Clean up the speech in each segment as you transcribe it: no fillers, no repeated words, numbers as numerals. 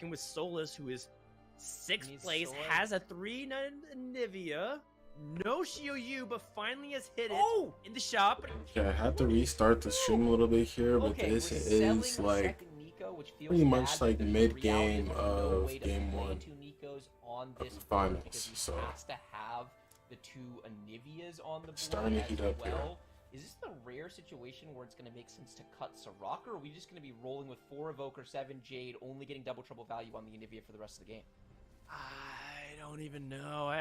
with Solus, who is 6th place, Solus. has a 3 Nivea, no Shio but finally has hit it in the shop. Okay, I had to restart the stream a little bit here, but Okay, this we're is selling like second Nico, which feels pretty much bad, like but the mid-game reality is there's no of way to game play 1 two Nikos on of this the board finals, because he so has to have the 2 Anivias on the board starting to heat as up here. well. Is this the rare situation where it's going to make sense to cut Soraka, or are we just going to be rolling with 4 Evoker, 7 Jade, only getting double trouble value on the Anivia for the rest of the game? I don't even know.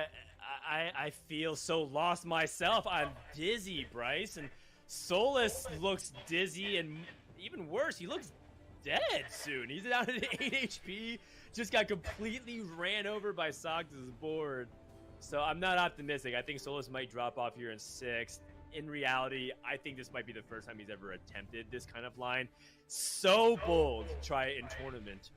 I feel so lost myself. I'm dizzy, Bryce, and Solus looks dizzy, and even worse, he looks dead soon. He's down at 8 HP, just got completely ran over by Sogda's board. So I'm not optimistic. I think Solus might drop off here in 6th. In reality, I think this might be the first time he's ever attempted this kind of line. So bold to try it in tournament,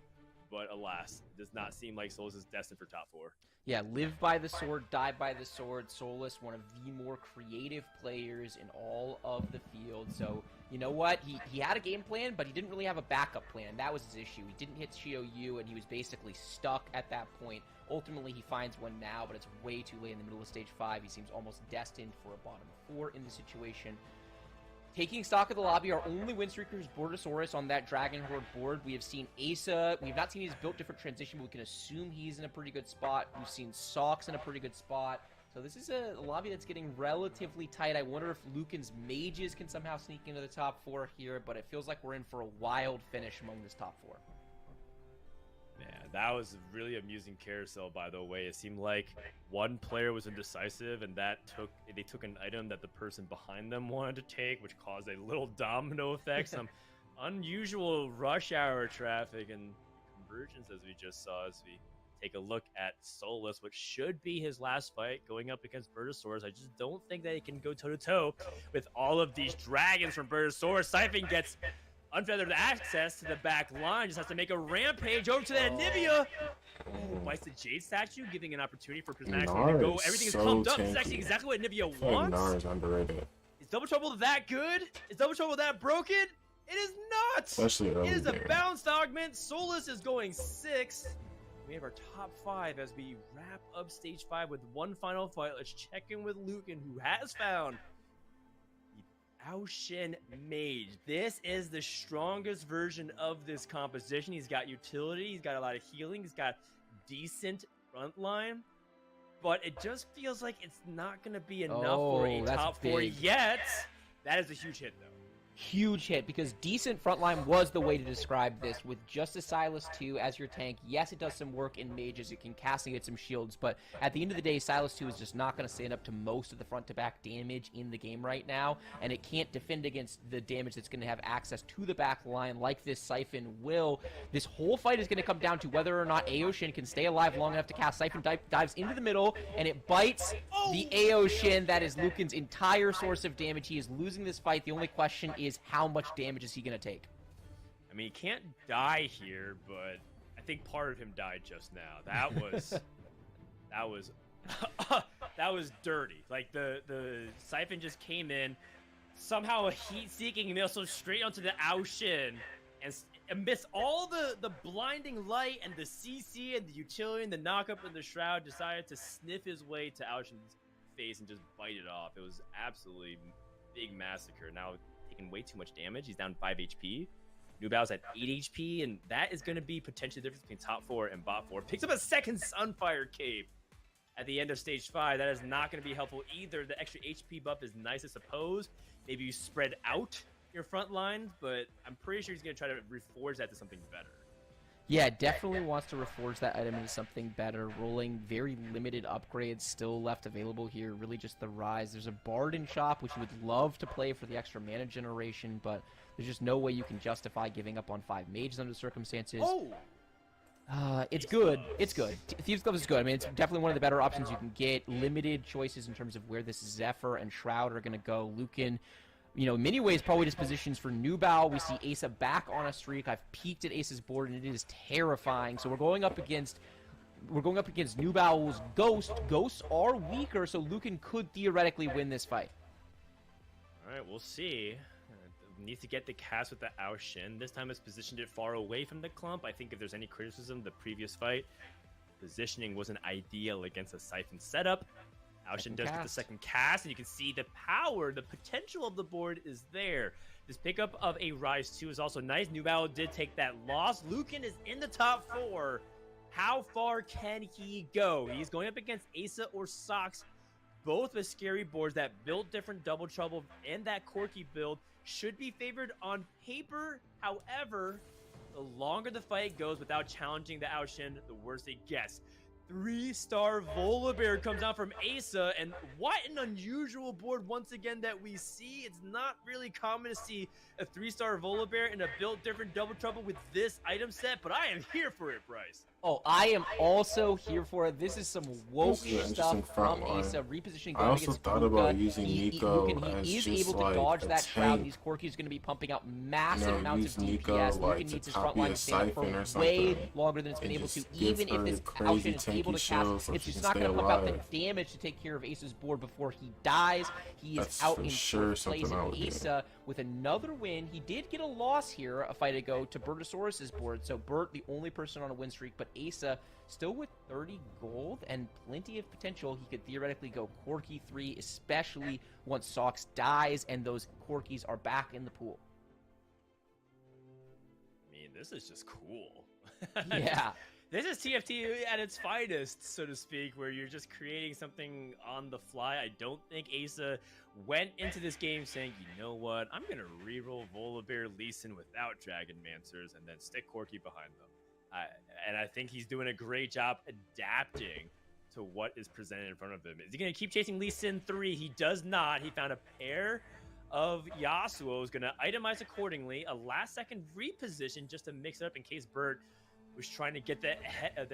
but alas, it does not seem like Solus is destined for top 4. Yeah, live by the sword, die by the sword. Solus, one of the more creative players in all of the field. So, you know what? He had a game plan, but he didn't really have a backup plan. That was his issue. He didn't hit Shio Yu, and he was basically stuck at that point. Ultimately, he finds one now, but it's way too late in the middle of stage 5. He seems almost destined for a bottom 4 in the situation. Taking stock of the lobby, our only win streaker is Bordosaurus on that Dragon Horde board. We have seen Asa. We have not seen his built different transition, but we can assume he's in a pretty good spot. We've seen Sox in a pretty good spot. So this is a lobby that's getting relatively tight. I wonder if Lucan's mages can somehow sneak into the top 4 here, but it feels like we're in for a wild finish among this top 4. Man, that was a really amusing carousel, by the way. It seemed like one player was indecisive, and they took an item that the person behind them wanted to take, which caused a little domino effect, some unusual rush hour traffic and convergence, as we just saw, as we take a look at Solus, which should be his last fight going up against Bertosaurus. I just don't think that he can go toe-to-toe with all of these dragons from Bertosaurus. Siphon gets unfeathered access to the back line, just has to make a rampage over to that Nivea. Bites the Jade statue, giving an opportunity for Prismatic to go. Everything is pumped up. This is actually exactly what Nivea wants. Nar is underrated. Is Double Trouble that good? Is Double Trouble that broken? It is not! Especially early It is a game. balanced augment. Solus is going 6th. We have our top 5 as we wrap up stage 5 with one final fight. Let's check in with Lucan, who has found Aoshin Mage. This is the strongest version of this composition. He's got utility, he's got a lot of healing, he's got decent front line, but it just feels like it's not going to be enough for a top 4 yet. That is a huge hit, though. Huge hit, because decent frontline was the way to describe this, with just a Silas 2 as your tank. Yes, it does some work in mages, it can cast and get some shields, but at the end of the day, Silas 2 is just not going to stand up to most of the front-to-back damage in the game right now, and it can't defend against the damage that's going to have access to the back line like this Siphon will. This whole fight is going to come down to whether or not Aoshin can stay alive long enough to cast. Siphon dives into the middle, and it bites the Aoshin. That is Lucan's entire source of damage. He is losing this fight. The only question is how much damage is he going to take? I mean, he can't die here, but I think part of him died just now. That was that was dirty. Like the Siphon just came in, somehow a heat-seeking missile straight onto the Aoshin, and amidst all the blinding light and the CC and the utility and the knockup and the shroud, decided to sniff his way to Aoshin's face and just bite it off. It was absolutely big massacre. Now taking way too much damage. He's down 5 HP. Nubao's at 8 HP, and that is going to be potentially the difference between top 4 and bot 4. Picks up a second Sunfire Cape at the end of stage 5. That is not going to be helpful either. The extra HP buff is nice, I suppose. Maybe you spread out your front lines, but I'm pretty sure he's going to try to reforge that to something better. Yeah, definitely wants to reforge that item into something better. Rolling very limited upgrades still left available here. Really just the Rise. There's a Bard in shop, which you would love to play for the extra mana generation, but there's just no way you can justify giving up on 5 mages under the circumstances. It's good. It's good. Thieves' Glove is good. I mean, it's definitely one of the better options you can get. Limited choices in terms of where this Zephyr and Shroud are going to go. Lucan, you know, in many ways, probably just positions for Nubao. We see Asa back on a streak. I've peeked at Asa's board, and it is terrifying. So we're going up against Nubao's Ghost. Ghosts are weaker, so Lucan could theoretically win this fight. All right, we'll see. needs to get the cast with the Ao Shin. This time it's positioned it far away from the clump. I think if there's any criticism, the previous fight, positioning wasn't ideal against a Siphon setup. Ao Shin does get the second cast, and you can see the power, the potential of the board is there. This pickup of a Rise 2 is also nice. New Battle did take that loss. Lucan is in the top 4. How far can he go? He's going up against Asa or Sox, both with scary boards that build different Double Trouble, and that Corki build should be favored on paper. However, the longer the fight goes without challenging the Ao Shin, the worse it gets. 3-star Volibear comes out from Asa, and what an unusual board once again that we see. It's not really common to see a 3-star Volibear in a built different Double Trouble with this item set, but I am here for it, Bryce. Oh, I am also here for it. This is some woke stuff from Asa. Repositioning I also thought about using Nico as he is just able to like dodge a that shroud. tank. These Corkis are going to be pumping out massive amounts of use DPS. Nico, Lucan like, needs his to front copy line a to stand Siphon for or something, way longer than it's been and able to. just give Even if her this crazy Ao Shin is able to tanky cast, shield so if she it's can not stay going to pump out alive. the damage to take care of Asa's board before he dies, he is That's out for in sure first place. something I And would do. Asa with another win. He did get a loss here a fight ago to Bertosaurus's board. So Bert, the only person on a win streak, but Asa still with 30 gold and plenty of potential. He could theoretically go Corki 3, especially once Sox dies and those Corkis are back in the pool. I mean, this is just cool. Yeah. This is TFT at its finest, so to speak, where you're just creating something on the fly. I don't think Asa went into this game saying, you know what, I'm going to reroll Volibear Lee Sin without Dragon Mancers and then stick Corki behind them. And I think he's doing a great job adapting to what is presented in front of him. Is he going to keep chasing Lee Sin 3? He does not. He found a pair of Yasuo's, going to itemize accordingly. A last-second reposition just to mix it up in case Bert was trying to get the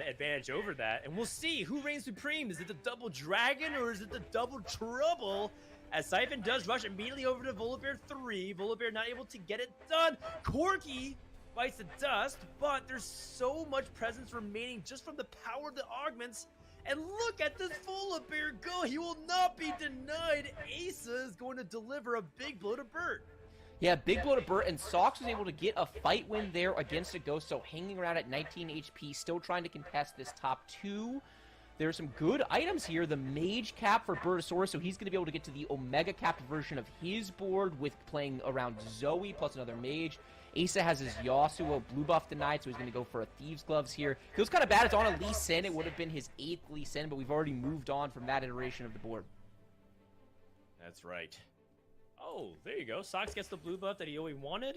advantage over that. And we'll see who reigns supreme. Is it the double dragon or is it the double trouble? As Siphon does rush immediately over to Volibear 3. Volibear not able to get it done. Corki bites the dust, but there's so much presence remaining just from the power of the augments. And look at this Volibear go. He will not be denied. Asa is going to deliver a big blow to Bert. Yeah, big blow to Bert, and Sox was able to get a fight win there against a Ghost, so hanging around at 19 HP, still trying to contest this top 2. There's some good items here. The Mage Cap for Bertosaurus, so he's going to be able to get to the Omega Capped version of his board with playing around Zoe plus another Mage. Asa has his Yasuo blue buff denied, so he's going to go for a Thieves' Gloves here. Feels kind of bad. It's on a Lee Sin. It would have been his 8th Lee Sin, but we've already moved on from that iteration of the board. That's right. Oh, there you go. Sox gets the blue buff that he always wanted.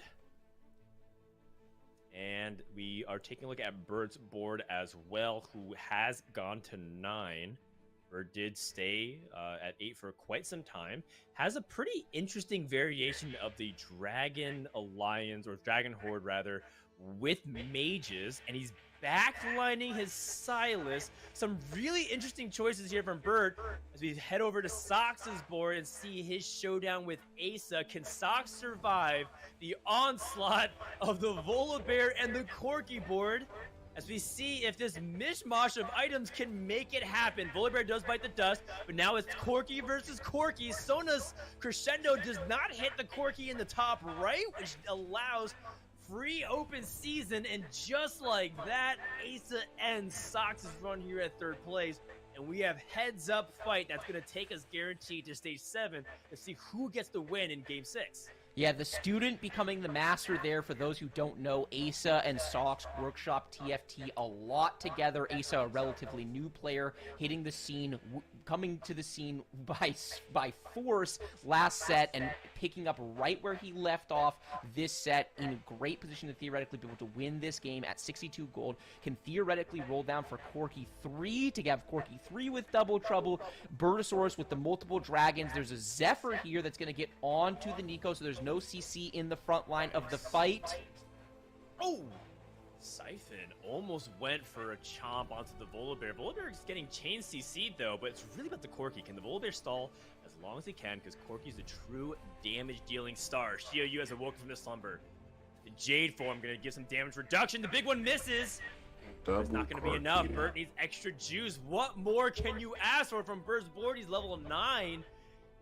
And we are taking a look at Bird's board as well, who has gone to 9. Bird did stay at 8 for quite some time. Has a pretty interesting variation of the Dragon Alliance, or Dragon Horde rather, with mages, and he's backlining his Silas. Some really interesting choices here from Bird as we head over to Sox's board and see his showdown with Asa. Can Sox survive the onslaught of the Volibear and the Corki board? As we see if this mishmash of items can make it happen. Volibear does bite the dust, but now it's Corki versus Corki. Sona's Crescendo does not hit the Corki in the top right, which allows free open season, and just like that, Asa ends Sox's run here at 3rd place. And we have heads up fight that's going to take us guaranteed to stage 7 to see who gets the win in game 6. Yeah, the student becoming the master there. For those who don't know, Asa and Sox workshop TFT a lot together. Asa, a relatively new player, hitting the scene, coming to the scene by force last set and picking up right where he left off this set, in a great position to theoretically be able to win this game at 62 gold. Can theoretically roll down for Corki 3 to have Corki 3 with double trouble. Bertosaurus with the multiple dragons. There's a Zephyr here that's going to get onto the Nico, so there's no CC in the front line of the fight. Oh! Siphon almost went for a chomp onto the Volibear. Volibear is getting chain CC'd though, but it's really about the Corki. Can the Volibear stall as long as he can? Because Corki's the true damage-dealing star. Xiaoyu has awoken from the slumber. The Jade form gonna give some damage reduction. The big one misses. It's not gonna be enough. Bert needs extra juice. What more can you ask for from Bird's board? He's level 9.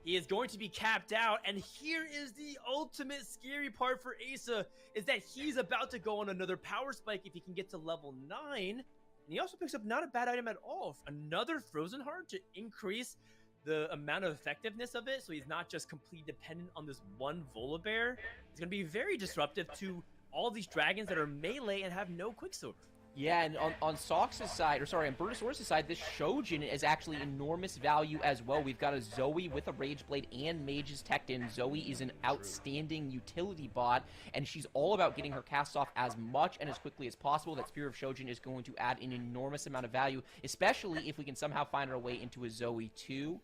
he is going to be capped out. And here is the ultimate scary part for Asa, is that he's about to go on another power spike if he can get to level 9. And he also picks up not a bad item at all. Another Frozen Heart to increase the amount of effectiveness of it, so he's not just completely dependent on this one Volibear. It's going to be very disruptive to all these dragons that are melee and have no Quicksilver. Yeah, and on Sox's side, or sorry, on Bertosaurus' side, this Shojin is actually enormous value as well. We've got a Zoe with a Rage Blade and Mage's Teched in. Zoe is an outstanding utility bot, and she's all about getting her casts off as much and as quickly as possible. That Spear of Shojin is going to add an enormous amount of value, especially if we can somehow find our way into a Zoe 2.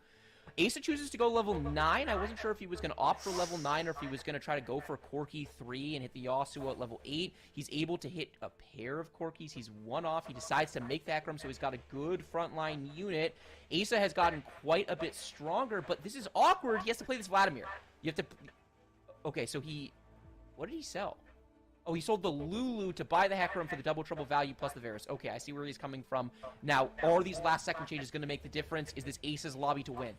Asa chooses to go level 9. I wasn't sure if he was going to opt for level 9 or if he was going to try to go for Corki 3 and hit the Yasuo at level 8. He's able to hit a pair of Corkis. He's one off. He decides to make that Hecarim, so he's got a good frontline unit. Asa has gotten quite a bit stronger, but this is awkward. He has to play this Vladimir. You have to... Okay, so he... What did he sell? Oh, he sold the Lulu to buy the Hecarim for the double trouble value plus the Varus. Okay, I see where he's coming from. Now, are these last second changes going to make the difference? Is this Asa's lobby to win?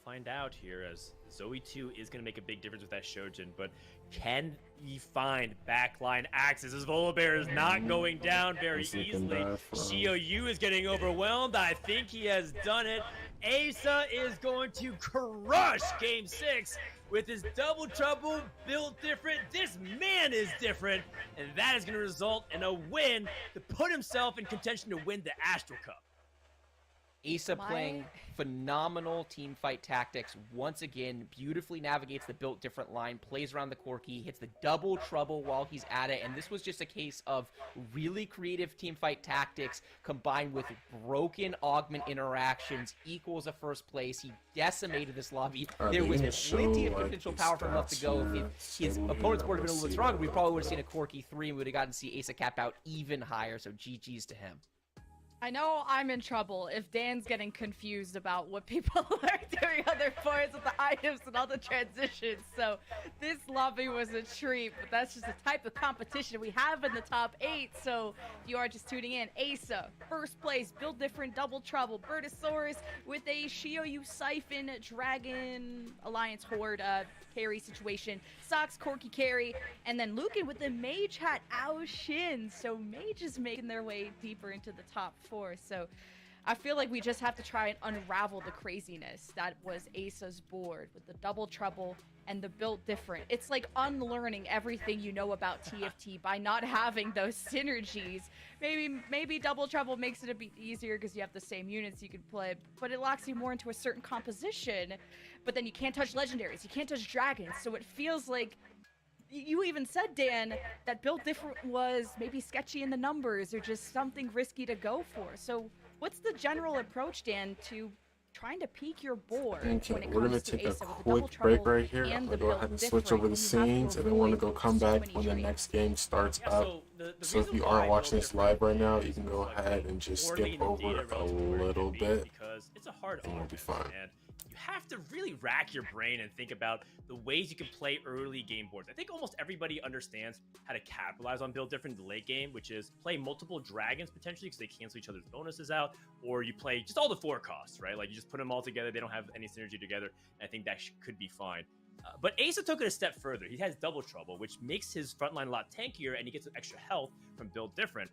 Find out here, as Zoe 2 is going to make a big difference with that Shojin, but can he find backline access? His Volibear is not going down very easily. Shio Yu is getting overwhelmed. I think he has done it. Asa is going to crush Game 6 with his double trouble built different. This man is different, and that is going to result in a win to put himself in contention to win the Astral Cup. Asa playing phenomenal team fight tactics. Once again, beautifully navigates the built different line, plays around the Corki, hits the double trouble while he's at it, and this was just a case of really creative team fight tactics combined with broken augment interactions equals a first place. He decimated this lobby. There was plenty of potential power for him left to go. If his opponent's board had been a little bit stronger, we probably would have seen a Corki 3 and we would have gotten to see Asa cap out even higher, so GG's to him. I know I'm in trouble if Dan's getting confused about what people are doing on their boards with the items and all the transitions. So this lobby was a treat, but that's just the type of competition we have in the top 8. So if you are just tuning in, Asa, first place, build different, double trouble, Bertosaurus with a Shioyu Siphon, Dragon, Alliance Horde carry situation, Sox Corki carry, and then Lucan with the Mage Hat Ao Shin. So Mage is making their way deeper into the top 4. So I feel like we just have to try and unravel the craziness that was Asa's board with the double trouble and the built different. It's like unlearning everything you know about TFT by not having those synergies. Maybe double trouble makes it a bit easier because you have the same units you can play, but it locks you more into a certain composition. But then you can't touch legendaries, you can't touch dragons, so it feels like you even said, Dan, that build different was maybe sketchy in the numbers or just something risky to go for. So what's the general approach, Dan, to trying to peak your board when it comes we're going to take a quick break right here. I'm going to go ahead and switch over the scenes, and then we're going to come back when the next game starts up. So if you aren't watching this live right now, you can go ahead and just skip over a little bit, and we'll be fine. Have to really rack your brain and think about the ways you can play early game boards. I think almost everybody understands how to capitalize on build different in the late game, which is play multiple dragons potentially because they cancel each other's bonuses out, or you play just all the 4 costs, right? Like you just put them all together, they don't have any synergy together, and I think that could be fine. But Asa took it a step further. He has double trouble, which makes his frontline a lot tankier, and he gets extra health from build different.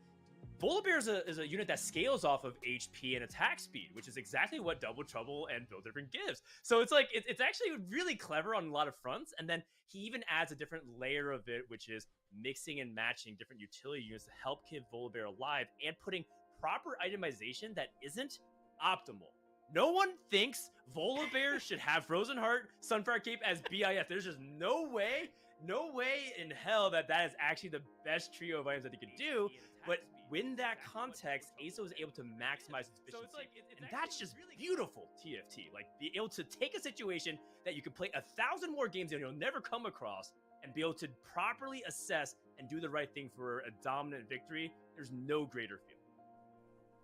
Volibear is a unit that scales off of HP and attack speed, which is exactly what Double Trouble and Build Different gives. So it's like, it's actually really clever on a lot of fronts. And then he even adds a different layer of it, which is mixing and matching different utility units to help keep Volibear alive and putting proper itemization that isn't optimal. No one thinks Volibear should have Frozen Heart, Sunfire Cape as BIF. There's just no way in hell that is actually the best trio of items that he could do. But in that context, Asa was able to maximize his efficiency. And that's just beautiful TFT. Like, be able to take a situation that you can play 1,000 more games and you'll never come across and be able to properly assess and do the right thing for a dominant victory. There's no greater feeling.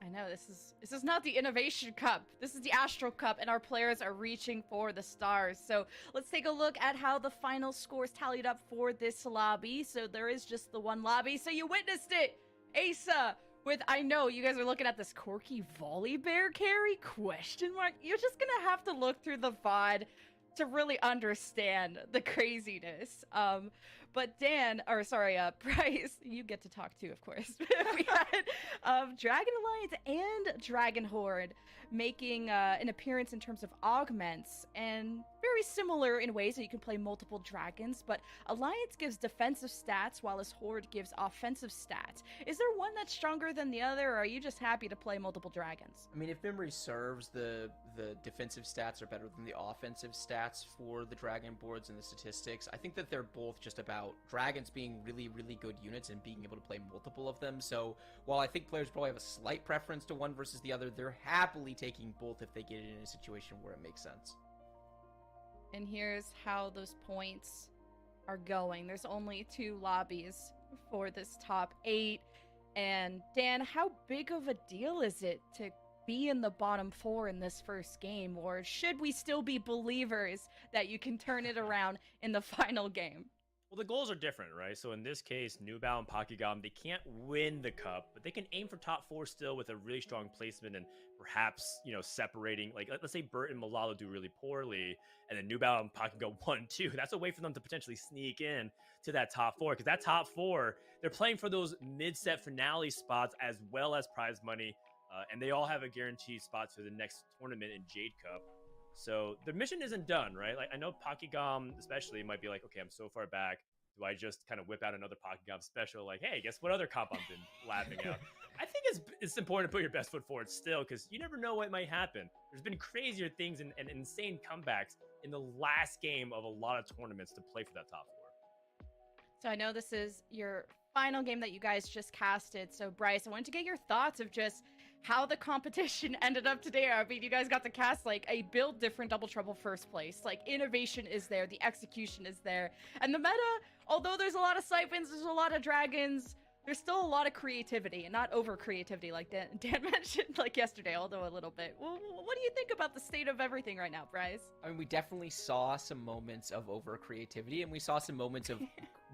I know, this is not the Innovation Cup. This is the Astral Cup, and our players are reaching for the stars. So let's take a look at how the final scores tallied up for this lobby. So there is just the one lobby. So you witnessed it. Asa I know you guys are looking at this Corky volley bear carry question mark. You're just gonna have to look through the VOD to really understand the craziness. But Bryce, you get to talk too, of course. We had Dragon Alliance and Dragon Horde making an appearance in terms of augments, and very similar in ways that you can play multiple dragons, but Alliance gives defensive stats while as Horde gives offensive stats. Is there one that's stronger than the other, or are you just happy to play multiple dragons? I mean, if memory serves, the defensive stats are better than the offensive stats for the dragon boards and the statistics. I think that they're both just about dragons being really, really good units and being able to play multiple of them. So while I think players probably have a slight preference to one versus the other, they're happily taking both if they get it in a situation where it makes sense. And here's how those points are going. There's only 2 lobbies for this top 8. And Dan, how big of a deal is it to be in the bottom 4 in this first game? Or should we still be believers that you can turn it around in the final game? Well, the goals are different, right? So in this case, Nubao and Pakigam, they can't win the cup, but they can aim for top 4 still with a really strong placement and perhaps, separating, like, let's say Burt and Malalo do really poorly, and then Nubao and Pakigam 1-2. That's a way for them to potentially sneak in to that top 4, because that top 4, they're playing for those mid-set finale spots as well as prize money, and they all have a guaranteed spot for the next tournament in Jade Cup. So the mission isn't done, right? Like, I know Pakigam especially might be like, okay, I'm so far back. Do I just kind of whip out another Pakigam special? Like, hey, guess what other comp I've been laughing out? I think it's important to put your best foot forward still, because you never know what might happen. There's been crazier things and insane comebacks in the last game of a lot of tournaments to play for that top 4. So I know this is your final game that you guys just casted. So Bryce, I wanted to get your thoughts of just how the competition ended up today. I mean, you guys got to cast like a build different Double Trouble first place. Like, innovation is there, the execution is there, and the meta, although there's a lot of siphons, there's a lot of dragons, there's still a lot of creativity, and not over creativity like Dan mentioned like yesterday, although a little bit. Well, what do you think about the state of everything right now, Bryce? I mean, we definitely saw some moments of over creativity, and we saw some moments of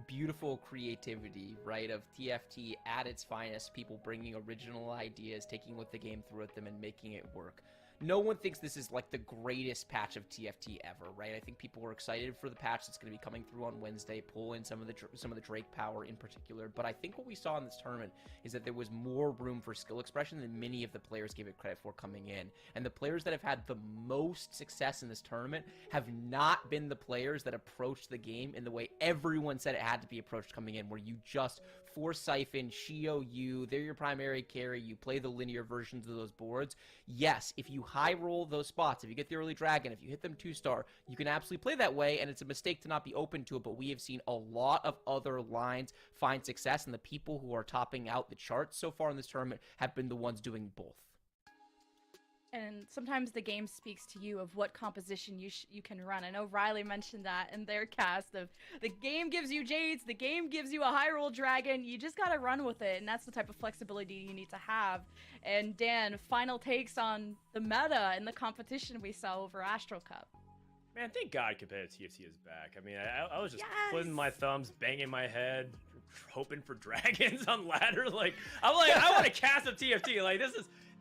beautiful creativity, right? Of TFT at its finest, people bringing original ideas, taking what the game threw at them and making it work. No one thinks this is like the greatest patch of TFT ever, right? I think people were excited for the patch that's going to be coming through on Wednesday, pull in some of the Drake power in particular. But I think what we saw in this tournament is that there was more room for skill expression than many of the players gave it credit for coming in. And the players that have had the most success in this tournament have not been the players that approached the game in the way everyone said it had to be approached coming in, where you just force siphon, Shio you, they're your primary carry, you play the linear versions of those boards. Yes, if you high roll those spots, if you get the early dragon, if you hit them 2-star, you can absolutely play that way, and it's a mistake to not be open to it, but we have seen a lot of other lines find success, and the people who are topping out the charts so far in this tournament have been the ones doing both. And sometimes the game speaks to you of what composition you can run. I know Riley mentioned that in their cast of the game gives you Jades, the game gives you a high roll dragon, you just gotta run with it, and that's the type of flexibility you need to have. And Dan, final takes on the meta and the competition we saw over Astral Cup. Man, thank God competitive TFT is back. I mean, I was just putting my thumbs, banging my head, hoping for dragons on ladder. Like, I'm like, I want to cast a TFT. Like,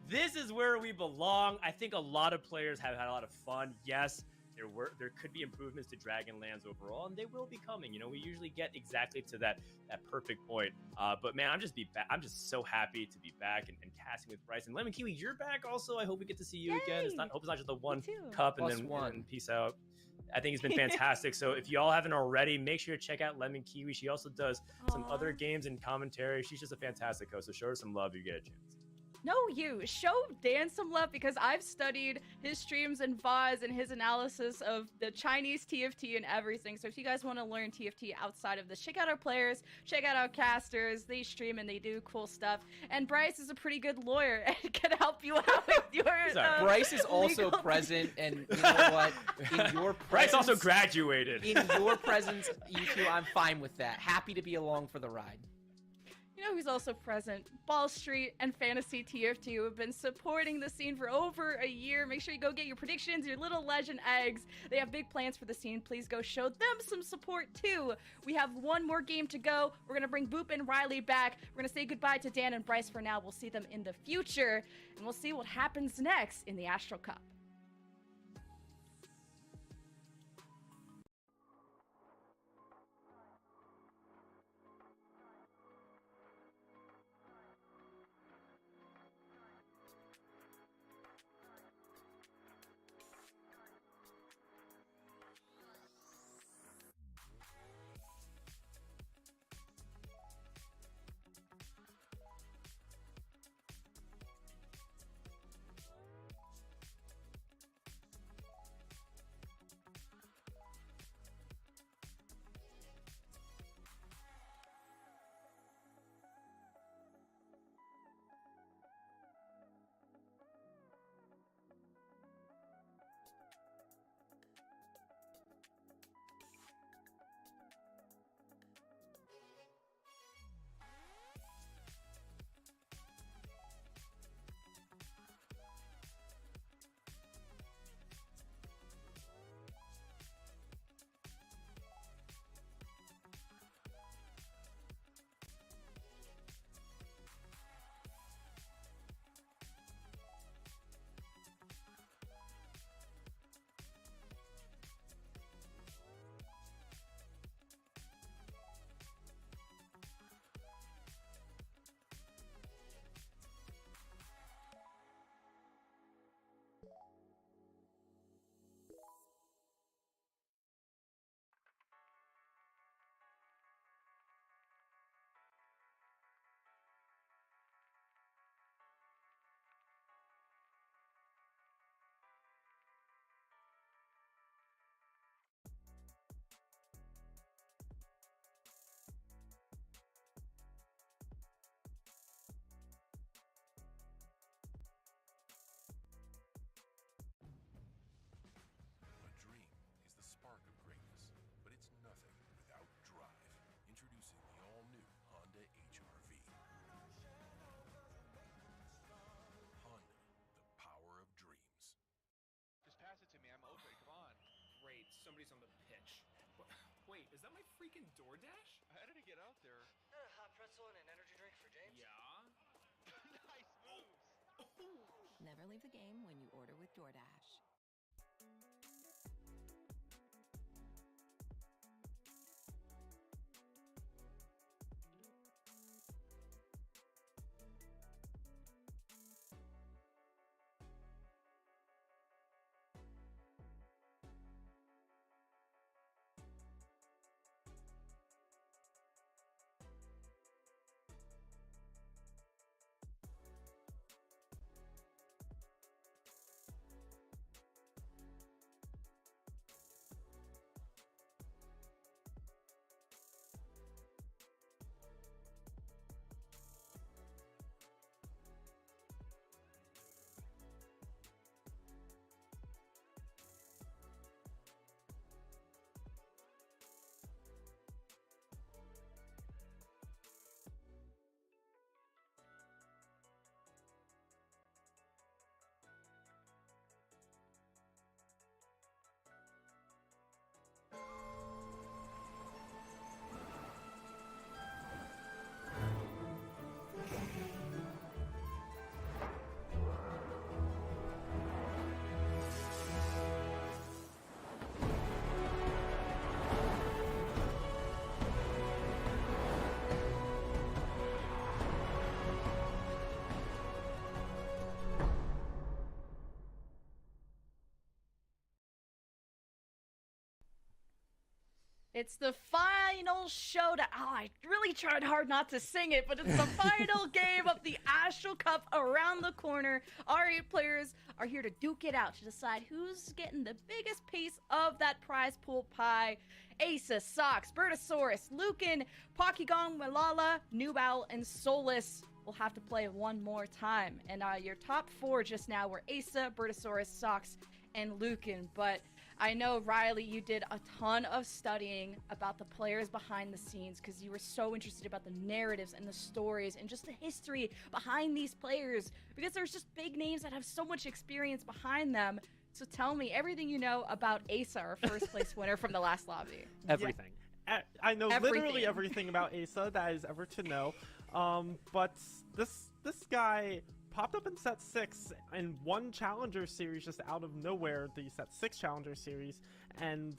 this is where we belong. I think a lot of players have had a lot of fun. Yes, there could be improvements to Dragonlands overall, and they will be coming. You know, we usually get exactly to that perfect point. But man, I'm just so happy to be back and casting with Bryce and Lemon Kiwi. You're back also. I hope we get to see you again. I hope it's not just the one cup and then peace out. I think it's been fantastic. So if y'all haven't already, make sure to check out Lemon Kiwi. She also does some other games and commentary. She's just a fantastic host. So show her some love if you get a chance. No, you show Dan some love, because I've studied his streams and VODs and his analysis of the Chinese TFT and everything. So if you guys want to learn TFT outside of this, check out our players, check out our casters. They stream and they do cool stuff. And Bryce is a pretty good lawyer and can help you out with your Bryce is also present, and you know what? In your presence, Bryce also graduated. In your presence, you two, I'm fine with that. Happy to be along for the ride. You know who's also present? Ball Street and Fantasy TF2 have been supporting the scene for over a year. Make sure you go get your predictions, your little legend eggs. They have big plans for the scene. Please go show them some support too. We have one more game to go. We're going to bring Boop and Riley back. We're going to say goodbye to Dan and Bryce for now. We'll see them in the future, and we'll see what happens next in the Astral Cup. Somebody's on the pitch. Wait, is that my freaking DoorDash? How did it get out there? A hot pretzel and an energy drink for James? Yeah. Nice moves! Never leave the game when you order with DoorDash. It's the final showdown. Oh, I really tried hard not to sing it, but it's the final game of the Astral Cup around the corner. Our 8 players are here to duke it out to decide who's getting the biggest piece of that prize pool pie. Asa, Sox, Bertosaurus, Lucan, Pokegong, Malala, Nubowl, and Solus will have to play one more time. And your top 4 just now were Asa, Bertosaurus, Sox, and Lucan. But I know, Riley, you did a ton of studying about the players behind the scenes because you were so interested about the narratives and the stories and just the history behind these players, because there's just big names that have so much experience behind them. So tell me everything you know about Asa, our first place winner from the last lobby. Everything. Yeah. I know Everything. literally everything about Asa that is ever to know. But this guy popped up in set 6 and won Challenger Series just out of nowhere, the set 6 Challenger Series, and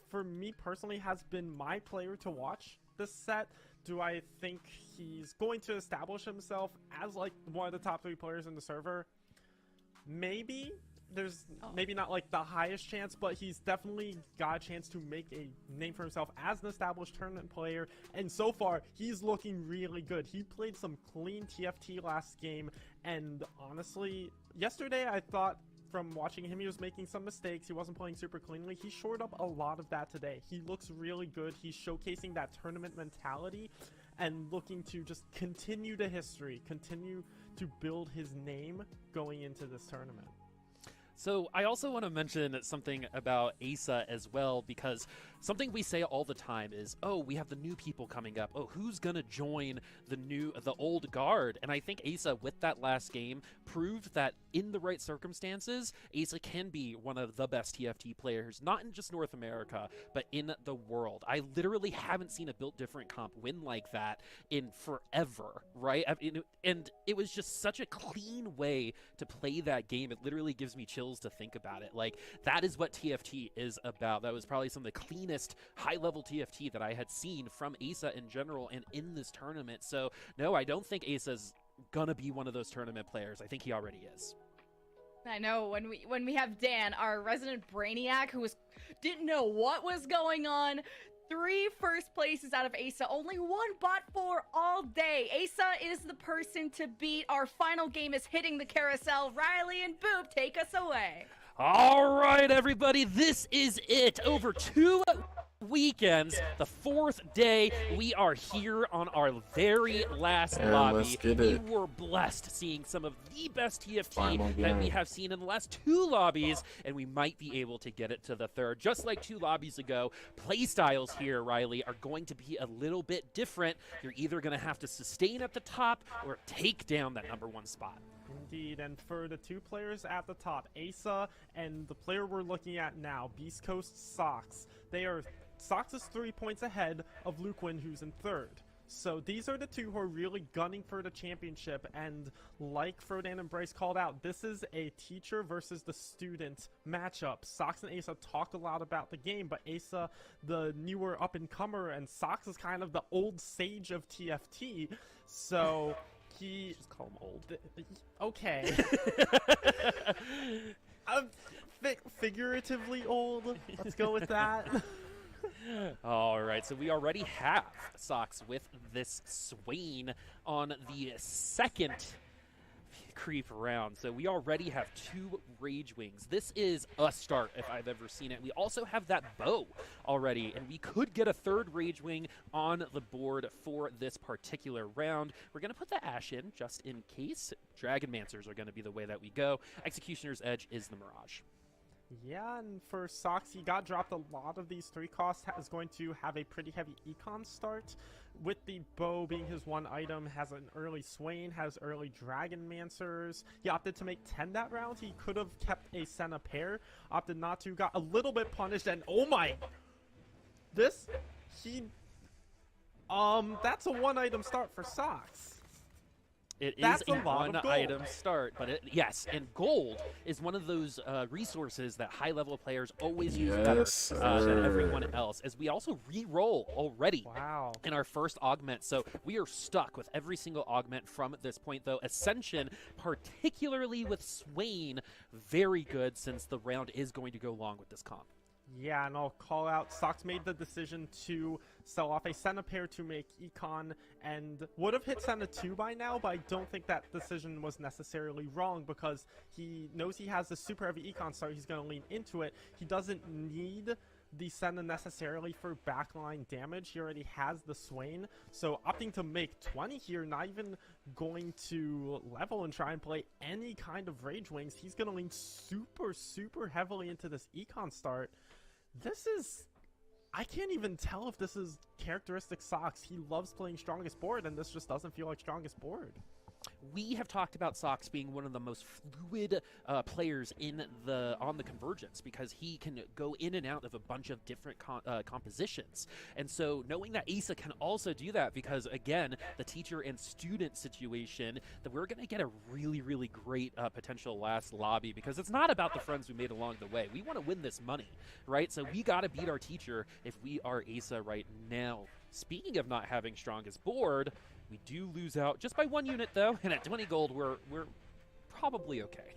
for me personally has been my player to watch this set. Do I think he's going to establish himself as like one of the top 3 players in the server? Maybe. There's maybe not like the highest chance, but he's definitely got a chance to make a name for himself as an established tournament player, and so far he's looking really good. He played some clean TFT last game, and honestly, yesterday I thought from watching him he was making some mistakes, he wasn't playing super cleanly. He shored up a lot of that today. He looks really good. He's showcasing that tournament mentality and looking to just continue the history, continue to build his name going into this tournament. So I also want to mention something about Asa as well, because something we say all the time is, oh, we have the new people coming up. Oh, who's going to join the old guard? And I think Asa, with that last game, proved that in the right circumstances, Asa can be one of the best TFT players, not in just North America, but in the world. I literally haven't seen a Built Different comp win like that in forever, right? And it was just such a clean way to play that game. It literally gives me chills to think about it. Like, that is what TFT is about. That was probably some of the cleanest high-level TFT that I had seen from Asa in general and in this tournament. So, no, I don't think Asa's gonna be one of those tournament players. I think he already is. I know, when we have Dan, our resident brainiac, who didn't know what was going on. 3 first places out of Asa, only 1 bot 4 all day. Asa is the person to beat. Our final game is hitting the carousel. Riley and Boop, take us away. All right, everybody, this is it. Over 2 weekends, the 4th day, we are here on our very last lobby. Let's get we it. were blessed seeing some of the best TFT Final that we game. have seen in the last 2 lobbies, and we might be able to get it to the 3rd. Just like 2 lobbies ago, playstyles here, Riley, are going to be a little bit different. You're either going to have to sustain at the top or take down that #1 spot. Indeed, and for the 2 players at the top, Asa and the player we're looking at now, Beast Coast Sox, Sox is 3 points ahead of Luquin, who's in 3rd. So these are the 2 who are really gunning for the championship, and like Frodan and Bryce called out, this is a teacher versus the student matchup. Sox and Asa talk a lot about the game, but Asa, the newer up-and-comer, and Sox is kind of the old sage of TFT, so Just call him old. Okay. Figuratively old. Let's go with that. All right, so we already have Sox with this Swain on the 2nd creep round. So we already have 2 Rage Wings. This is a start if I've ever seen it. We also have that bow already, and we could get a 3rd Rage Wing on the board for this particular round. We're going to put the Ash in just in case. Dragon Mancers are going to be the way that we go. Executioner's Edge is the Mirage. Yeah, and for Sox, he got dropped a lot of these 3 costs, is going to have a pretty heavy econ start, with the bow being his 1 item, has an early Swain, has early Dragon Mancers. He opted to make 10 that round. He could have kept a Senna pair, opted not to, got a little bit punished, and oh my, that's a 1 item start for Sox. It is That's a a lot of gold. one-item start, but yes, and gold is one of those resources that high-level players always use better than everyone else, as we also re-roll already in our first augment. So we are stuck with every single augment from this point, though. Ascension, particularly with Swain, very good since the round is going to go long with this comp. Yeah, and I'll call out, Sox made the decision to sell off a Senna pair to make Econ, and would have hit Senna 2 by now, but I don't think that decision was necessarily wrong, because he knows he has the super heavy Econ start, he's going to lean into it. He doesn't need the Senna necessarily for backline damage. He already has the Swain, so opting to make 20 here, not even going to level and try and play any kind of Rage Wings. He's going to lean super heavily into this Econ start. This is... I can't even tell if this is characteristic Sox. He loves playing strongest board, and this just doesn't feel like strongest board. We have talked about Sox being one of the most fluid players on the Convergence, because he can go in and out of a bunch of different compositions. And so knowing that Asa can also do that, because again, the teacher and student situation, that we're going to get a really great potential last lobby, because it's not about the friends we made along the way. We want to win this money, right? So we got to beat our teacher if we are Asa right now. Speaking of not having strongest board, we do lose out just by 1 unit, though, and at 20 gold, we're probably okay.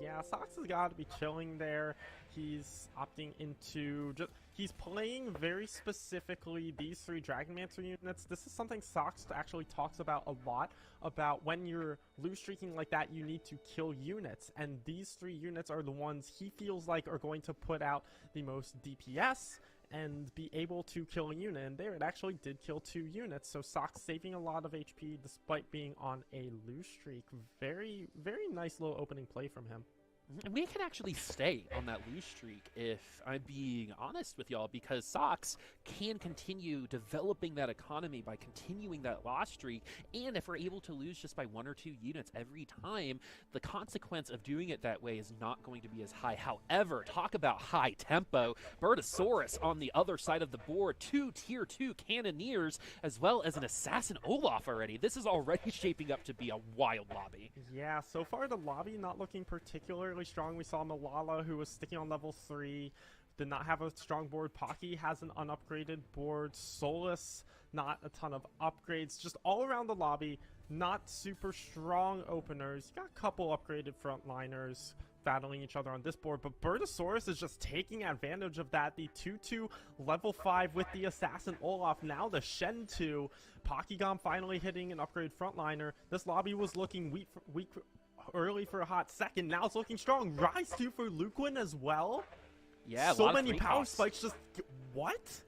Yeah, Sox has got to be chilling there. He's opting into he's playing very specifically these 3 Dragonmancer units. This is something Sox actually talks about a lot, about when you're lose streaking like that, you need to kill units, and these 3 units are the ones he feels like are going to put out the most DPS and be able to kill a unit, and there it actually did kill 2 units, so Sox saving a lot of HP despite being on a lose streak. Very nice little opening play from him. And we can actually stay on that lose streak, if I'm being honest with y'all, because Sox can continue developing that economy by continuing that loss streak, and if we're able to lose just by 1 or 2 units every time, the consequence of doing it that way is not going to be as high. However, talk about high tempo. Bertosaurus on the other side of the board, 2 tier 2 Cannoneers, as well as an Assassin Olaf already. This is already shaping up to be a wild lobby. Yeah, so far the lobby not looking particularly strong. We saw Malala, who was sticking on level 3, did not have a strong board. Pocky has an unupgraded board. Solus, not a ton of upgrades. Just all around the lobby, not super strong openers. You got a couple upgraded frontliners battling each other on this board, but Bertosaurus is just taking advantage of that. The 2-2 level 5 with the Assassin Olaf, now the Shen 2. Pokygom finally hitting an upgrade frontliner. This lobby was looking weak early for a hot second. Now it's looking strong. Rise 2 for Luquin as well. Yeah, so many power spikes. Just what?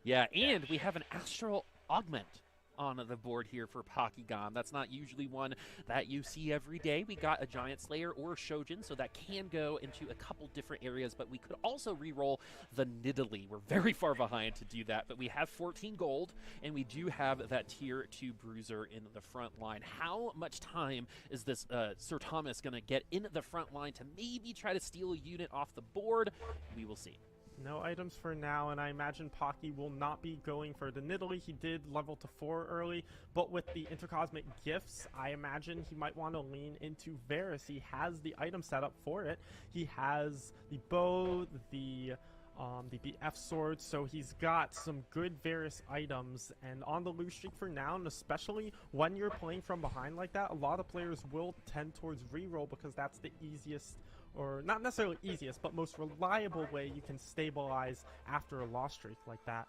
Yeah, and we have an Astral Augment on the board here for Pokygom. That's not usually one that you see every day. We got a Giant Slayer or a Shojin, so that can go into a couple different areas, but we could also re-roll the Nidalee. We're very far behind to do that, but we have 14 gold, and we do have that tier 2 Bruiser in the front line. How much time is this Sir Thomas going to get in the front line to maybe try to steal a unit off the board? We will see. No items for now, and I imagine Pocky will not be going for the Nidalee. He did level to 4 early, but with the Intercosmic Gifts, I imagine he might want to lean into Varus. He has the item set up for it. He has the bow, the BF sword, so he's got some good Varus items, and on the loose streak for now, and especially when you're playing from behind like that, a lot of players will tend towards reroll because that's the easiest, or not necessarily easiest, but most reliable way you can stabilize after a loss streak like that.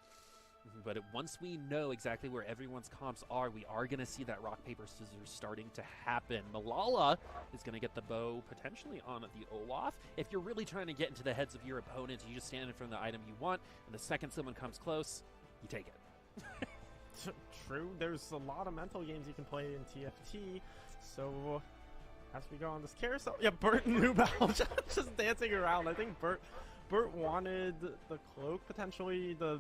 But once we know exactly where everyone's comps are, we are going to see that rock, paper, scissors starting to happen. Malala is going to get the bow potentially on the Olaf. If you're really trying to get into the heads of your opponent, you just stand in front of the item you want, and the second someone comes close, you take it. True. There's a lot of mental games you can play in TFT, so as we go on this carousel, yeah, Bert and Nubel just dancing around. I think Bert wanted the cloak, potentially the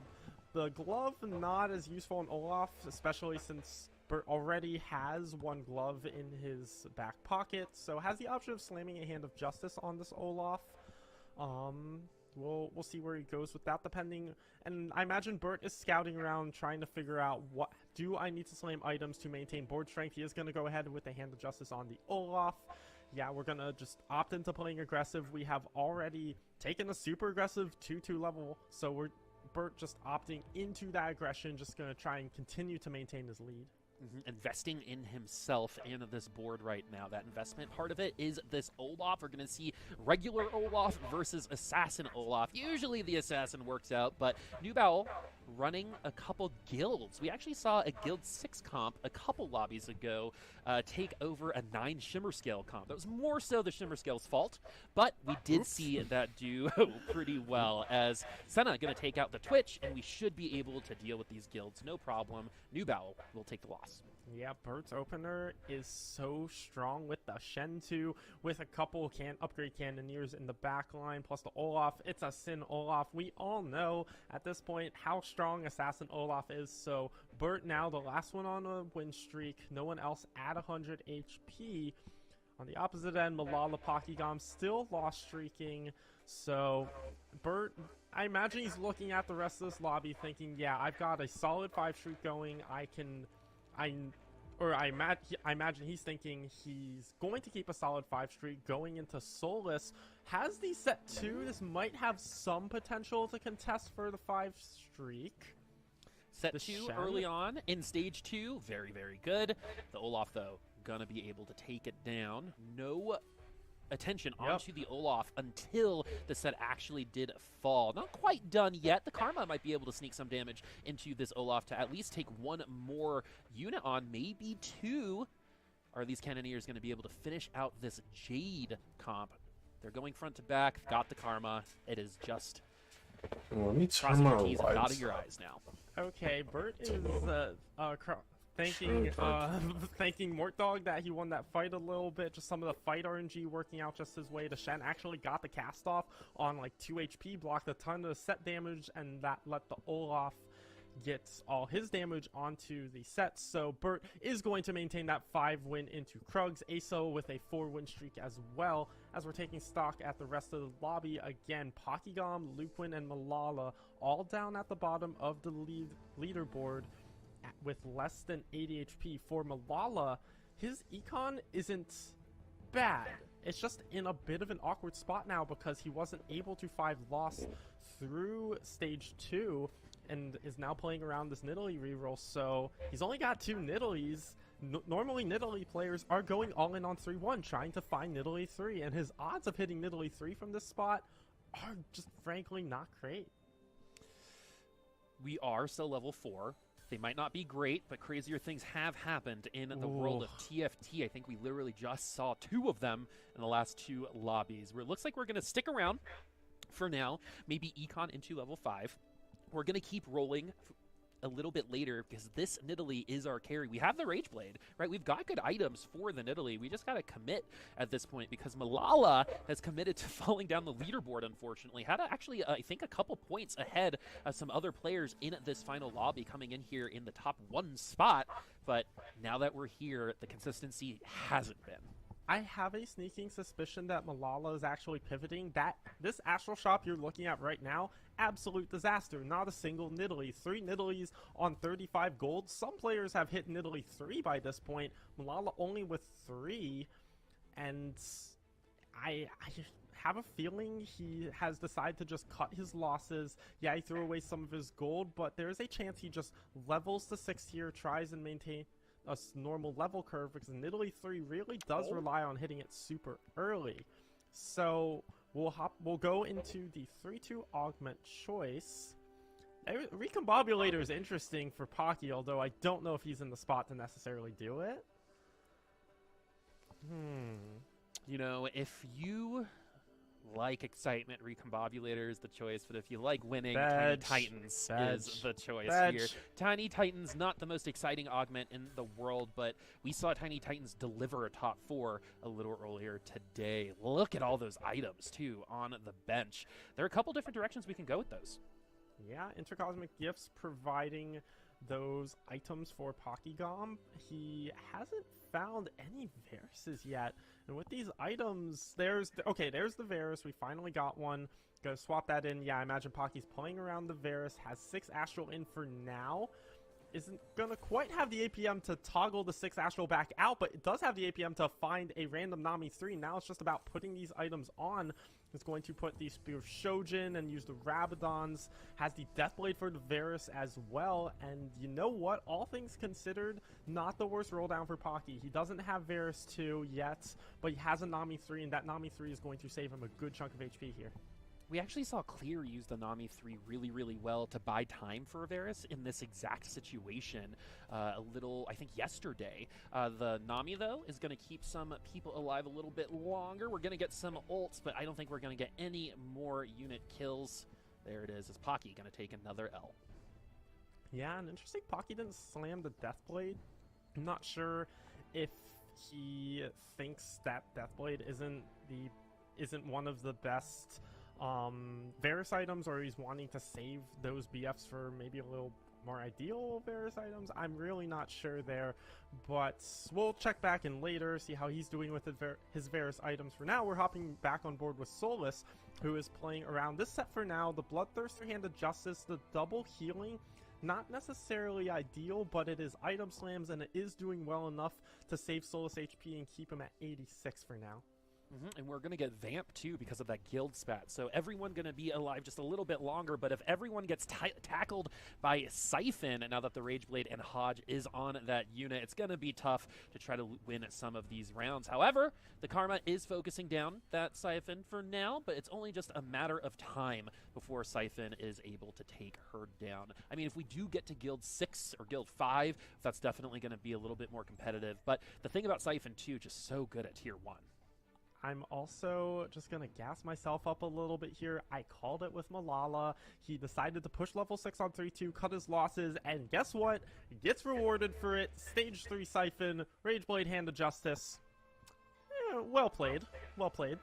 glove, not as useful in Olaf, especially since Bert already has 1 glove in his back pocket, so has the option of slamming a Hand of Justice on this Olaf. We'll see where he goes with that, depending, and I imagine Bert is scouting around trying to figure out, what do I need to slam items to maintain board strength. He is going to go ahead with the Hand of Justice on the Olaf. Yeah, we're going to just opt into playing aggressive. We have already taken a super aggressive 2-2 level, so Bert just opting into that aggression, just going to try and continue to maintain his lead. Investing in himself and this board right now. That investment part of it is this Olaf. We're going to see regular Olaf versus Assassin Olaf. Usually the Assassin works out, but Nubel running a couple guilds. We actually saw a Guild 6 comp a couple lobbies ago take over a 9 Shimmer Scale comp. That was more so the Shimmer Scale's fault, but we did see that do pretty well, as Senna going to take out the Twitch, and we should be able to deal with these guilds, no problem. New Bow will take the loss. Yeah, Bert's opener is so strong with the Shen 2, with a couple upgrade Cannoneers in the back line, plus the Olaf. It's a Sin Olaf. We all know at this point how strong Assassin Olaf is, so Bert now the last one on a win streak, no one else at 100 HP. On the opposite end, Malala Pokygom still lost streaking, so Bert, I imagine he's looking at the rest of this lobby thinking, yeah, I've got a solid 5 streak going, I imagine he's thinking he's going to keep a solid 5 streak going into Solus. Has the set 2, this might have some potential to contest for the 5 streak. Set 2 early on in stage 2, very, very good. The Olaf, though, gonna be able to take it down. No attention onto the Olaf until the set actually did fall. Not quite done yet. The Karma might be able to sneak some damage into this Olaf to at least take one more unit on, maybe 2. Are these Cannoneers going to be able to finish out this Jade comp? They're going front to back, got the Karma. It is just let me turn crossing my your T's and lights. dotting your eyes now. Okay, Bert is thanking Mortdog that he won that fight a little bit. Just some of the fight RNG working out just his way. The Shen actually got the cast off on like 2 HP, blocked a ton of set damage, and that let the Olaf get all his damage onto the set. So Bert is going to maintain that 5 win into Krugs. ASO with a 4 win streak as well. As we're taking stock at the rest of the lobby, again, Pokygom, Luquin, and Malala all down at the bottom of the leaderboard with less than 80 HP. For Malala, his econ isn't bad. It's just in a bit of an awkward spot now because he wasn't able to 5 loss through stage 2 and is now playing around this Nidalee reroll, so he's only got 2 Nidalees. Normally Nidalee players are going all in on 3-1 trying to find Nidalee 3, and his odds of hitting Nidalee 3 from this spot are just frankly not great. We are still level 4. They might not be great, but crazier things have happened in the world of TFT. I think we literally just saw 2 of them in the last 2 lobbies, where it looks like we're going to stick around for now, maybe econ into level 5. We're going to keep rolling a little bit later because this Nidalee is our carry. We have the Rage Blade, right? We've got good items for the Nidalee. We just got to commit at this point because Malala has committed to falling down the leaderboard, unfortunately. Had actually, I think, a couple points ahead of some other players in this final lobby coming in here in the top 1 spot. But now that we're here, the consistency hasn't been. I have a sneaking suspicion that Malala is actually pivoting. That this Astral shop you're looking at right now, absolute disaster. Not a single Nidalee. 3 Nidalees on 35 gold. Some players have hit Nidalee 3 by this point. Malala only with 3. And I have a feeling he has decided to just cut his losses. Yeah, he threw away some of his gold, but there's a chance he just levels the 6th tier, tries and maintain a normal level curve, because Nidalee 3 really does rely on hitting it super early. So we'll go into the 3-2 augment choice. Recombobulator is interesting for Pocky, although I don't know if he's in the spot to necessarily do it. You know, if you like excitement, Recombobulator is the choice, but if you like winning, Tiny Titans is the choice here. Tiny Titans, not the most exciting augment in the world, but we saw Tiny Titans deliver a top 4 a little earlier today. Look at all those items, too, on the bench. There are a couple different directions we can go with those. Yeah, Intercosmic Gifts providing those items for Pokygom. He hasn't found any Varuses yet, and with these items, there's the Varus. We finally got one. Go swap that in. Yeah, I imagine Pocky's playing around the Varus, has 6 Astral in for now. Isn't gonna quite have the APM to toggle the 6 Astral back out, but it does have the APM to find a random Nami 3. Now it's just about putting these items on. It's going to put the Spear of Shojin and use the Rabadons. Has the Deathblade for the Varus as well. And you know what? All things considered, not the worst roll down for Pocky. He doesn't have Varus 2 yet, but he has a Nami 3, and that Nami 3 is going to save him a good chunk of HP here. We actually saw Clear use the Nami 3 really, really well to buy time for Varus in this exact situation a little, I think, yesterday. The Nami, though, is going to keep some people alive a little bit longer. We're going to get some ults, but I don't think we're going to get any more unit kills. There it is Pocky going to take another L. Yeah, and interesting, Pocky didn't slam the Deathblade. I'm not sure if he thinks that Deathblade isn't one of the best Varus items, or he's wanting to save those BFs for maybe a little more ideal Varus items. I'm really not sure there, but we'll check back in later, see how he's doing with his Varus items. For now, we're hopping back on board with Solus, who is playing around this set for now. The Bloodthirster, Hand of Justice, the double healing, not necessarily ideal, but it is item slams, and it is doing well enough to save Solus HP and keep him at 86 for now. And we're going to get Vamp, too, because of that guild spat. So everyone going to be alive just a little bit longer, but if everyone gets tackled by Siphon, now that the Rageblade and Hodge is on that unit, it's going to be tough to try to win some of these rounds. However, the Karma is focusing down that Siphon for now, but it's only just a matter of time before Siphon is able to take her down. I mean, if we do get to Guild 6 or Guild 5, that's definitely going to be a little bit more competitive. But the thing about Siphon, too, just so good at Tier 1. I'm also just going to gas myself up a little bit here. I called it with Malala. He decided to push level 6 on 3-2, cut his losses, and guess what? He gets rewarded for it. Stage 3 Siphon, Rageblade, Hand of Justice. Well played. Well played.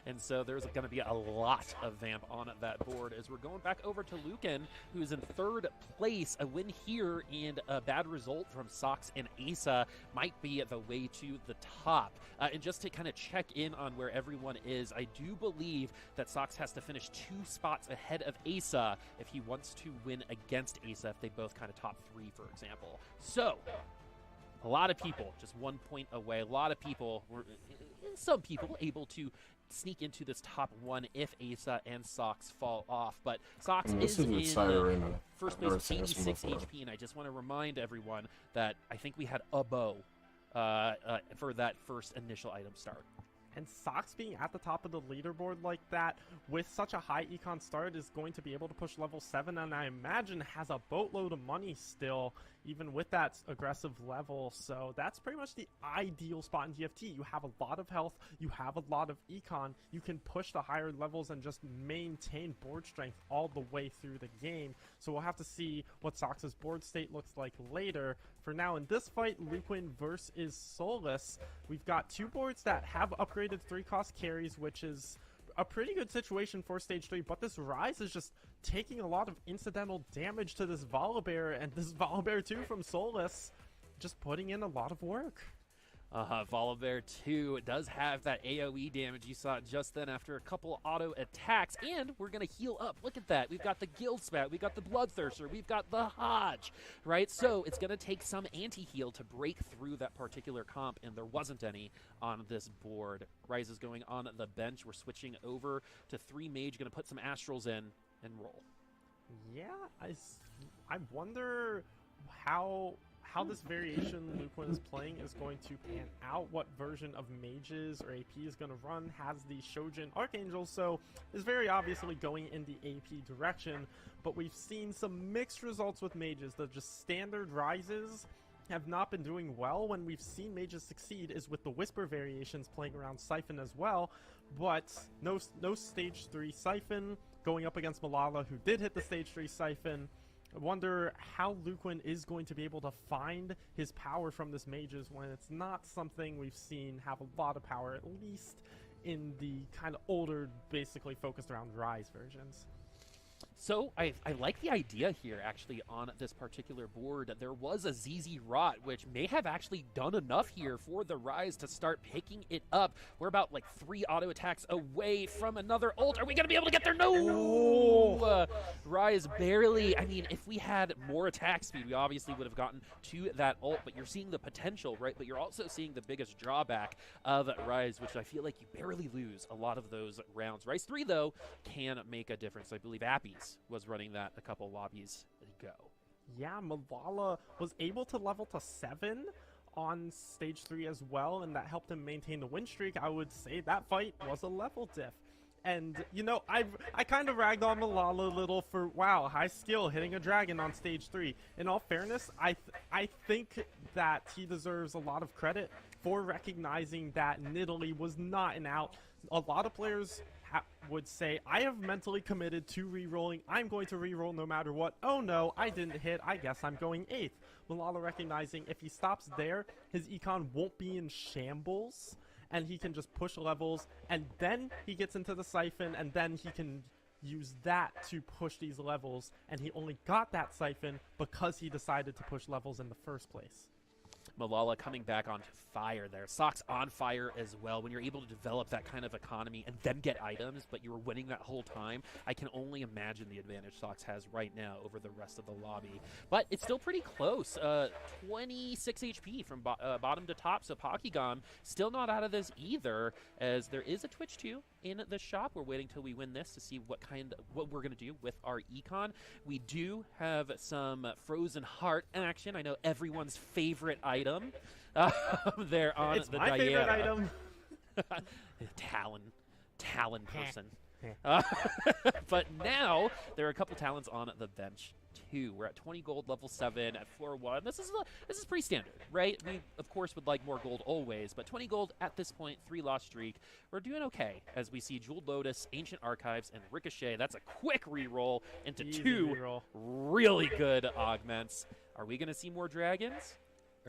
And so there's going to be a lot of Vamp on that board as we're going back over to Lucan, who's in 3rd place. A win here and a bad result from Sox and Asa might be the way to the top. And just to kind of check in on where everyone is, I do believe that Sox has to finish 2 spots ahead of Asa if he wants to win against Asa, if they both kind of top 3, for example. So a lot of people just 1 point away. A lot of people some people able to sneak into this top 1 if Asa and Sox fall off. But Sox is in first place, 86 HP, and I just want to remind everyone that I think we had a bow for that first initial item start. And Sox being at the top of the leaderboard like that with such a high econ start is going to be able to push level 7, and I imagine has a boatload of money still, even with that aggressive level. So that's pretty much the ideal spot in TFT. You have a lot of health, you have a lot of econ, you can push the higher levels and just maintain board strength all the way through the game. So we'll have to see what Sox's board state looks like later. For now, in this fight, Luquin versus Solus, we've got 2 boards that have upgraded 3-cost carries, which is a pretty good situation for Stage 3, but this Ryze is just taking a lot of incidental damage to this Volibear, and this Volibear too from Solus, just putting in a lot of work. Volibear 2 does have that AoE damage you saw just then after a couple auto attacks, and we're going to heal up. Look at that. We've got the Guild Spat, we've got the Bloodthirster, we've got the Hodge, right? So it's going to take some anti-heal to break through that particular comp, and there wasn't any on this board. Ryze is going on the bench. We're switching over to 3 Mage, going to put some Astrals in and roll. Yeah, I wonder how this variation Luquin is playing is going to pan out, what version of mages or AP is going to run, has the Shojin Archangel, so is very obviously going in the AP direction, but we've seen some mixed results with mages. The just standard rises have not been doing well. When we've seen mages succeed is with the Whisper variations playing around Siphon as well, but no Stage 3 Siphon going up against Malala, who did hit the Stage 3 Siphon. I wonder how Luquin is going to be able to find his power from this mages when it's not something we've seen have a lot of power, at least in the kind of older, basically focused around Ryze versions. So I like the idea here, actually, on this particular board. There was a ZZ Rot, which may have actually done enough here for the Ryze to start picking it up. We're about, like, 3 auto attacks away from another ult. Are we going to be able to get there? No! Ryze barely. I mean, if we had more attack speed, we obviously would have gotten to that ult, but you're seeing the potential, right? But you're also seeing the biggest drawback of Ryze, which I feel like you barely lose a lot of those rounds. Ryze 3, though, can make a difference. I believe Appies was running that a couple lobbies ago. Yeah, Malala was able to level to 7 on Stage 3 as well, and that helped him maintain the win streak. I would say that fight was a level diff. And, you know, I kind of ragged on Malala a little for, wow, high skill, hitting a dragon on stage 3. In all fairness, I think that he deserves a lot of credit for recognizing that Nidalee was not an out. A lot of players would say, I have mentally committed to re-rolling. I'm going to re-roll no matter what. Oh no, I didn't hit. I guess I'm going 8th. Malala recognizing if he stops there, his econ won't be in shambles, and he can just push levels, and then he gets into the siphon, and then he can use that to push these levels, and he only got that siphon because he decided to push levels in the first place. Malala coming back on fire there. Sox on fire as well. When you're able to develop that kind of economy and then get items, but you were winning that whole time, I can only imagine the advantage Sox has right now over the rest of the lobby. But it's still pretty close. 26 HP from bottom to top, so Pokygom still not out of this either, as there is a Twitch 2 in the shop. We're waiting till we win this to see what we're going to do with our econ. We do have some Frozen Heart action. I know everyone's favorite item there on it's the my favorite item. Talon person. But now there are a couple talents on the bench too. We're at 20 gold, level 7 at floor 1. This is pretty standard, right? We of course would like more gold always, but 20 gold at this point, 3 loss streak. We're doing okay as we see Jeweled Lotus, Ancient Archives, and Ricochet. That's a quick reroll into Easy 2 reroll. really good augments. Are we going to see more dragons?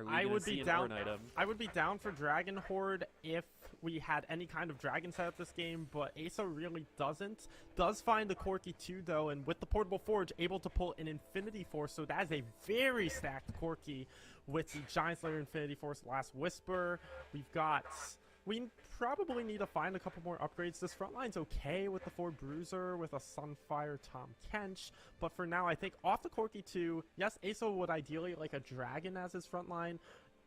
I would be down for Dragon Horde if we had any kind of dragon set up this game, but Asa really doesn't. Does find the Corki 2 though, and with the Portable Forge able to pull an Infinity Force, so that is a very stacked Corki with the Giant Slayer Infinity Force Last Whisper. We probably need to find a couple more upgrades. This front line's okay with the 4 Bruiser, with a Sunfire Tom Kench, but for now I think off the Corki 2, yes, Asa would ideally like a Dragon as his front line.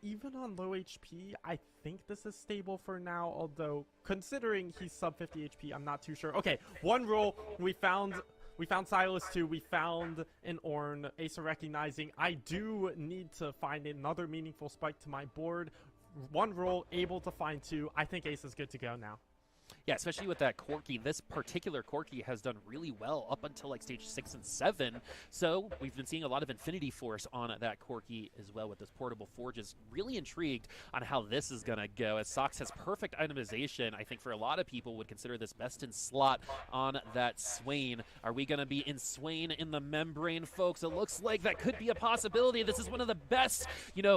Even on low HP, I think this is stable for now, although considering he's sub 50 HP, I'm not too sure. Okay, one roll, we found Silas 2, we found an Ornn. Asa recognizing I do need to find another meaningful spike to my board. One roll, able to find 2. I think Ace is good to go now. Yeah, especially with that Corki. This particular Corki has done really well up until like stage 6 and 7. So we've been seeing a lot of Infinity Force on that Corki as well with this Portable Forges. Really intrigued on how this is going to go, as Sox has perfect itemization. I think for a lot of people would consider this best in slot on that Swain. Are we going to be in Swain in the membrane, folks? It looks like that could be a possibility. This is one of the best,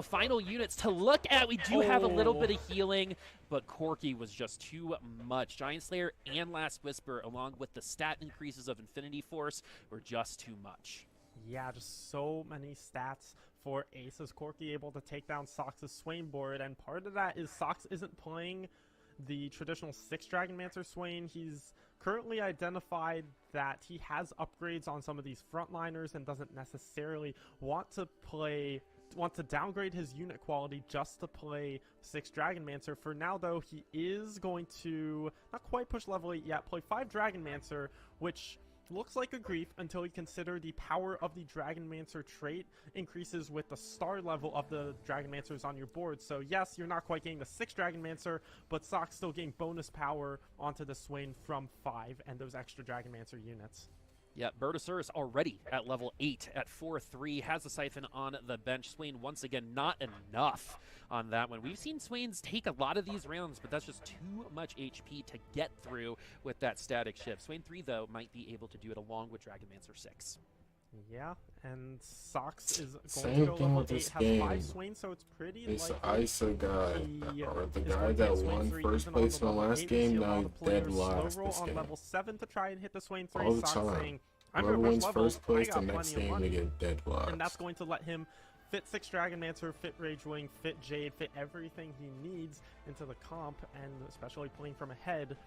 final units to look at. We do have a little bit of healing, but Corki was just too much. Giant Slayer and Last Whisper, along with the stat increases of Infinity Force, were just too much. Yeah, just so many stats for Ace's Corki, able to take down Sox's Swain board, and part of that is Sox isn't playing the traditional 6 Dragonmancer Swain. He's currently identified that he has upgrades on some of these frontliners and doesn't necessarily want to downgrade his unit quality just to play 6 Dragonmancer. For now, though, he is going to not quite push level 8 yet, play 5 Dragonmancer, which looks like a grief until you consider the power of the Dragonmancer trait increases with the star level of the Dragonmancers on your board. So yes, you're not quite getting the 6 Dragonmancer, but Sox still getting bonus power onto the Swain from 5 and those extra Dragonmancer units. Yeah, Bertosaurus already at level 8 at 4-3, has a Siphon on the bench. Swain, once again, not enough on that one. We've seen Swains take a lot of these rounds, but that's just too much HP to get through with that static shift. Swain 3, though, might be able to do it along with Dragonmancer 6. Yeah, and Sox is going to go level 8, has 5 Swain, so it's pretty this likely Isa guy, or the guy that won first place in the last game, now he's dead last slow roll this on game. level 7 to try and hit the Swain 3. All the Sox time. saying, I'm Whoever going to wins push level, first place, I the got next plenty of game money. they get dead last. And that's going to let him fit 6 Dragonmancer, fit Rage Wing, fit Jade, fit everything he needs into the comp, and especially playing from ahead,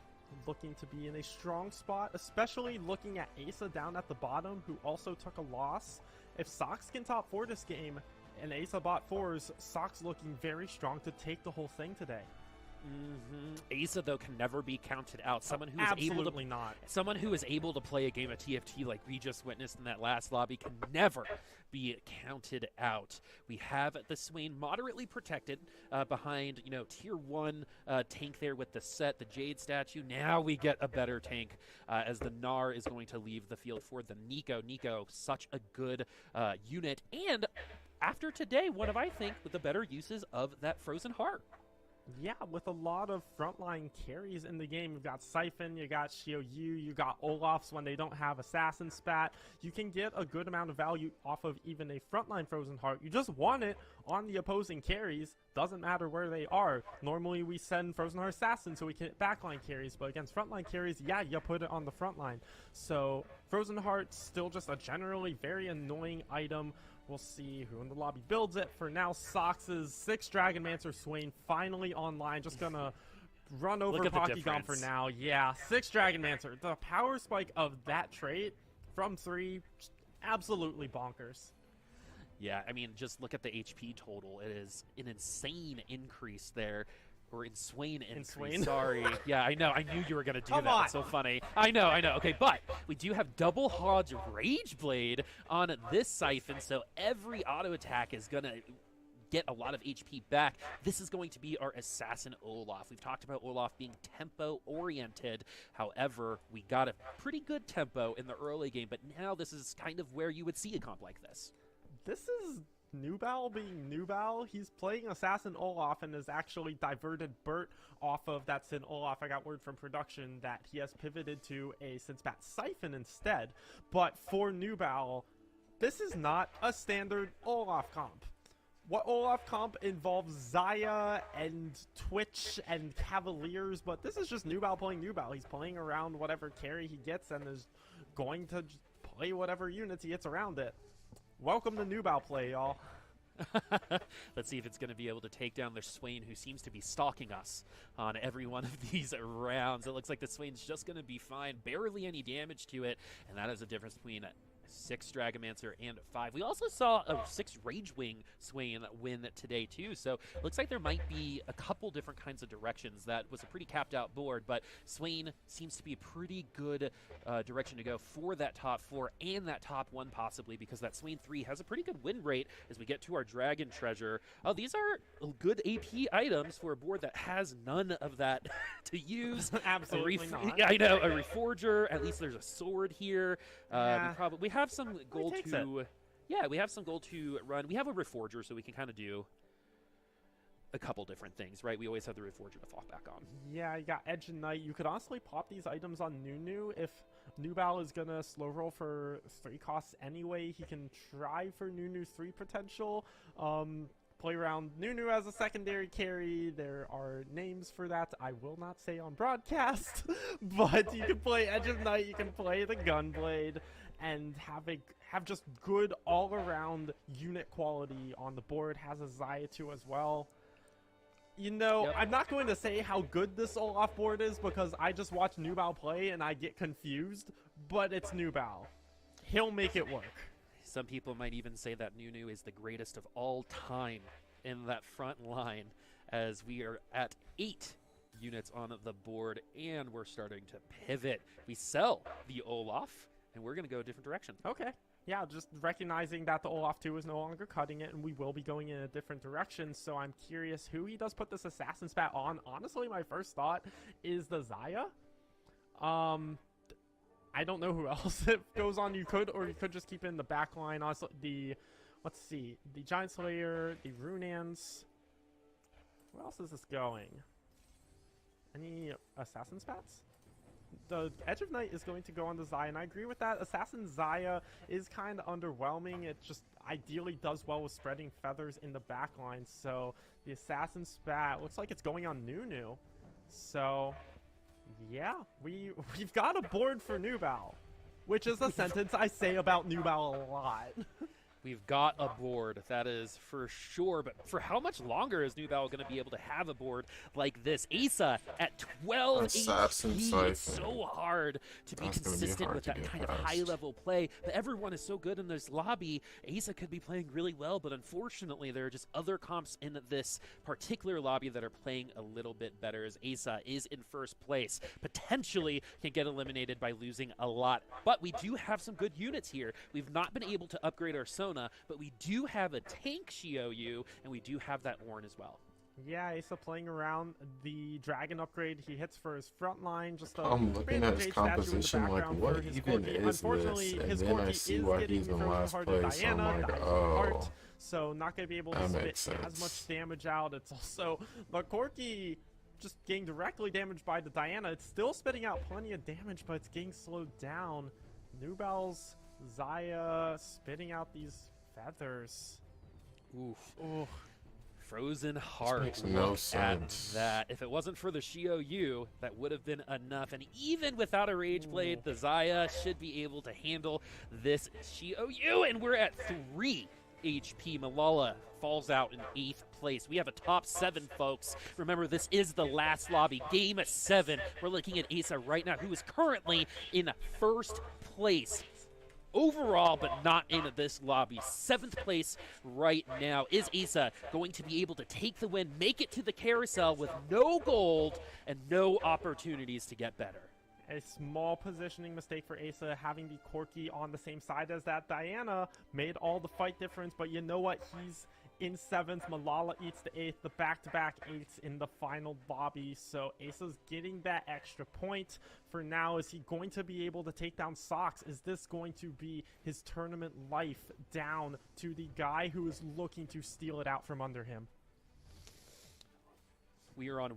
looking to be in a strong spot, especially looking at Asa down at the bottom, who also took a loss. If Sox can top 4 this game, and Asa bought 4s, Sox looking very strong to take the whole thing today. Asa, though, can never be counted out. Someone who is Absolutely not. Someone who is able to play a game of TFT like we just witnessed in that last lobby can never be counted out. We have the Swain moderately protected behind, tier 1 tank there with the set, the Jade statue. Now we get a better tank as the Gnar is going to leave the field for the Nico. Nico, such a good unit. And after today, one of, I think, the better uses of that Frozen Heart. Yeah, with a lot of frontline carries in the game. You've got Siphon, you got Xiao Yu, you got Olafs when they don't have Assassin Spat. You can get a good amount of value off of even a frontline Frozen Heart. You just want it on the opposing carries. Doesn't matter where they are. Normally we send Frozen Heart Assassin so we can hit backline carries, but against frontline carries, yeah, you put it on the front line. So Frozen Heart's still just a generally very annoying item. We'll see who in the lobby builds it. For now, Sox's 6 Dragonmancer Swain finally online. Just gonna run over Pokkygum for now. Yeah, 6 Dragonmancer. The power spike of that trait from 3, absolutely bonkers. Yeah, I mean, just look at the HP total. It is an insane increase there. Or in Swain increase, sorry. Yeah, I know. I knew you were going to do that. It's so funny. I know. Okay, but we do have double Hodge Rage Blade on this Siphon, so every auto attack is going to get a lot of HP back. This is going to be our Assassin Olaf. We've talked about Olaf being tempo-oriented. However, we got a pretty good tempo in the early game, but now this is kind of where you would see a comp like this. This is Nubal being Nubal. He's playing Assassin Olaf and has actually diverted Bert off of that Sin Olaf. I got word from production that he has pivoted to a Sinspat Siphon instead. But for Nubal, this is not a standard Olaf comp. What Olaf comp involves Xayah and Twitch and Cavaliers, but this is just Nubal playing Nubal. He's playing around whatever carry he gets and is going to just play whatever units he gets around it. Welcome to Nubal play, y'all. Let's see if it's going to be able to take down the Swain, who seems to be stalking us on every one of these rounds. It looks like the Swain's just going to be fine. Barely any damage to it, and that is the difference between 6 Dragomancer and 5. We also saw a 6 Ragewing Swain win today too, so looks like there might be a couple different kinds of directions. That was a pretty capped out board, but Swain seems to be a pretty good direction to go for that top 4 and that top 1 possibly, because that Swain 3 has a pretty good win rate as we get to our Dragon Treasure. Oh, these are good AP items for a board that has none of that to use. Absolutely not. I know, a Reforger, at least there's a sword here. Yeah. We have some gold to... Yeah, we have some gold to run. We have a Reforger, so we can kind of do a couple different things, right? We always have the Reforger to fall back on. Yeah, you got Edge and Knight. You could honestly pop these items on Nunu if Nubal is going to slow roll for 3 costs anyway. He can try for Nunu's 3 potential. Play around Nunu as a secondary carry. There are names for that I will not say on broadcast, but you can play Edge of Night, you can play the Gunblade, and have just good all-around unit quality on the board. Has a Xayah too as well. You know, I'm not going to say how good this Olaf board is because I just watch Nubal play and I get confused, but it's Nubal. He'll make it work. Some people might even say that Nunu is the greatest of all time in that front line, as we are at 8 units on the board and we're starting to pivot. We sell the Olaf and we're going to go a different direction. Okay. Yeah, just recognizing that the Olaf 2 is no longer cutting it and we will be going in a different direction, so I'm curious who he does put this Assassin Spat on. Honestly, my first thought is the Xayah. I don't know who else it goes on. You could just keep it in the back line. Also, let's see, the Giant Slayer, the Runans. Where else is this going? Any Assassin Spats? The Edge of Night is going to go on the Xayah, and I agree with that. Assassin Xayah is kind of underwhelming. It just ideally does well with spreading feathers in the back line. So the Assassin Spat looks like it's going on Nunu. So yeah, we've got a board for Nubal, which is a sentence I say about Nubal a lot. We've got a board, that is for sure. But for how much longer is Nubal going to be able to have a board like this? Asa at 12 HP. It's so hard to be consistent with that kind of high-level play. But everyone is so good in this lobby. Asa could be playing really well, but unfortunately, there are just other comps in this particular lobby that are playing a little bit better, as Asa is in first place. Potentially can get eliminated by losing a lot. But we do have some good units here. We've not been able to upgrade our Sona, but we do have a tank Xiaoyu, and we do have that Ornn as well. Yeah, Asa playing around the dragon upgrade. He hits for his front line. Just I'm looking at his composition like, what even is this? And then I see why he's in last place. I'm like, oh, so not going to be able to spit as much damage out. It's also the Corki just getting directly damaged by the Diana. It's still spitting out plenty of damage, but it's getting slowed down. Nubal's Xayah spitting out these feathers. Oof. Oof. Frozen Heart. Makes no sense. That. If it wasn't for the Xiaoyu, that would have been enough. And even without a Rage Blade, the Xayah should be able to handle this Xiaoyu. And we're at 3 HP. Malala falls out in 8th place. We have a top 7, folks. Remember, this is the last lobby. Game 7. We're looking at Asa right now, who is currently in first place overall, but not in this lobby. 7th place right now. Is Asa going to be able to take the win, make it to the carousel with no gold and no opportunities to get better? A small positioning mistake for Asa, having the Corki on the same side as that Diana made all the fight difference, but you know what? He's in 7th. Malala eats the 8th, the back-to-back 8s in the final lobby, so Asa's getting that extra point. For now, is he going to be able to take down Sox? Is this going to be his tournament life down to the guy who is looking to steal it out from under him? We are on a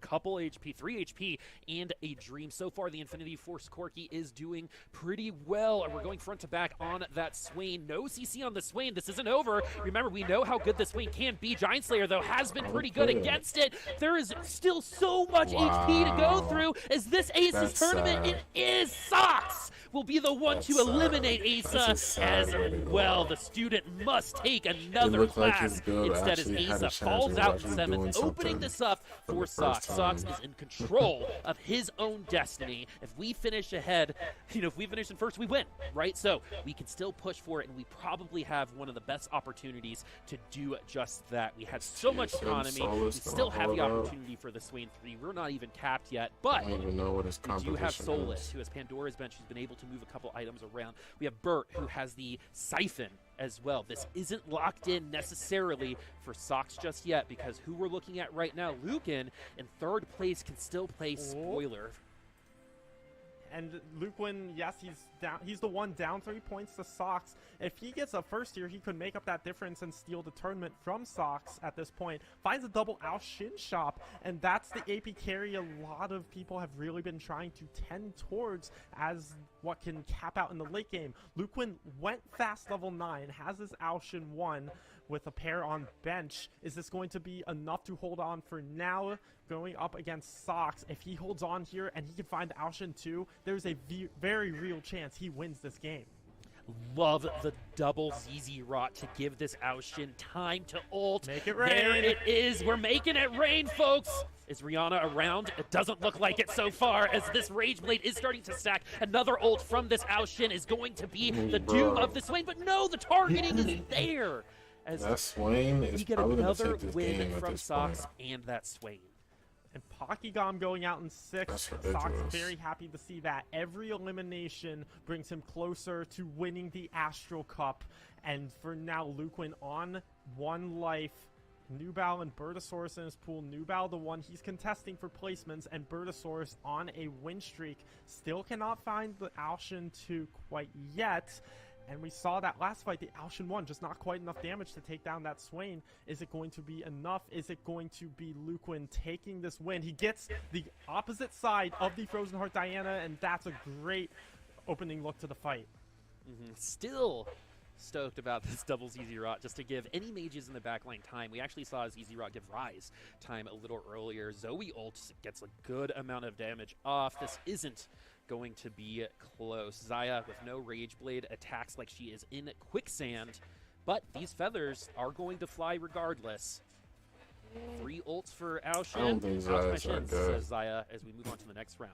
couple HP, 3 HP, and a dream. So far, the Infinity Force Corki is doing pretty well, and we're going front to back on that Swain. No CC on the Swain. This isn't over. Remember, we know how good the Swain can be. Giant Slayer, though, has been pretty good against it. There is still so much HP to go through as this Aces tournament. It is Sox will be the one to eliminate Asa as well. The student must take another class. Instead, as Asa falls out in 7th, opening this up for Sox. Sox is in control of his own destiny. If we finish ahead, if we finish in first, we win, right? So we can still push for it, and we probably have one of the best opportunities to do just that. We had so much economy. We still have the opportunity for the Swain 3. We're not even capped yet, but I don't even know what his we do have Solus, is. who has Pandora's Bench, who's been able to move a couple items around. We have Bert, who has the Siphon as well. This isn't locked in necessarily for Sox just yet, because who we're looking at right now, Lucan, in 3rd place, can still play spoiler. And Luquin, yes, he's down. He's the one down 3 points to Sox. If he gets a first here, he could make up that difference and steal the tournament from Sox at this point. Finds a double Ao Shin shop, and that's the AP carry a lot of people have really been trying to tend towards as what can cap out in the late game. Luquin went fast level 9, has his Ao Shin 1 with a pair on bench. Is this going to be enough to hold on for now? Going up against Sox, if he holds on here and he can find Ao Shin 2, there's a very real chance he wins this game. Love the double ZZ Rot to give this Ao Shin time to ult. Make it rain. There it is. We're making it rain, folks. Is Rihanna around? It doesn't look like it so far, as this Rage Blade is starting to stack. Another ult from this Ao Shin is going to be the doom of the Swain, but no, the targeting is there. As that Swain is we get probably another take this win game from at Sox and that Swain. And Pokygom going out in 6th. That's Sox ridiculous. very happy to see that. Every elimination brings him closer to winning the Astral Cup. And for now, Luquin on 1 life. Nubal and Bertosaurus in his pool. Nubal the one he's contesting for placements, and Bertosaurus on a win streak. Still cannot find the Ao Shin 2 quite yet. And we saw that last fight, the Ao Shin 1, just not quite enough damage to take down that Swain. Is it going to be enough? Is it going to be Luquin taking this win? He gets the opposite side of the Frozen Heart Diana, and that's a great opening look to the fight. Still stoked about this double ZZ Rot, just to give any mages in the backline time. We actually saw ZZ Rot give Rise time a little earlier. Zoe ult gets a good amount of damage off. This isn't going to be close. Xayah with no Rage Blade attacks like she is in quicksand. but these feathers are going to fly regardless. 3 ults for I don't Alshin. think House Zaya's mentions, that good. says Zaya, as we move on to the next round.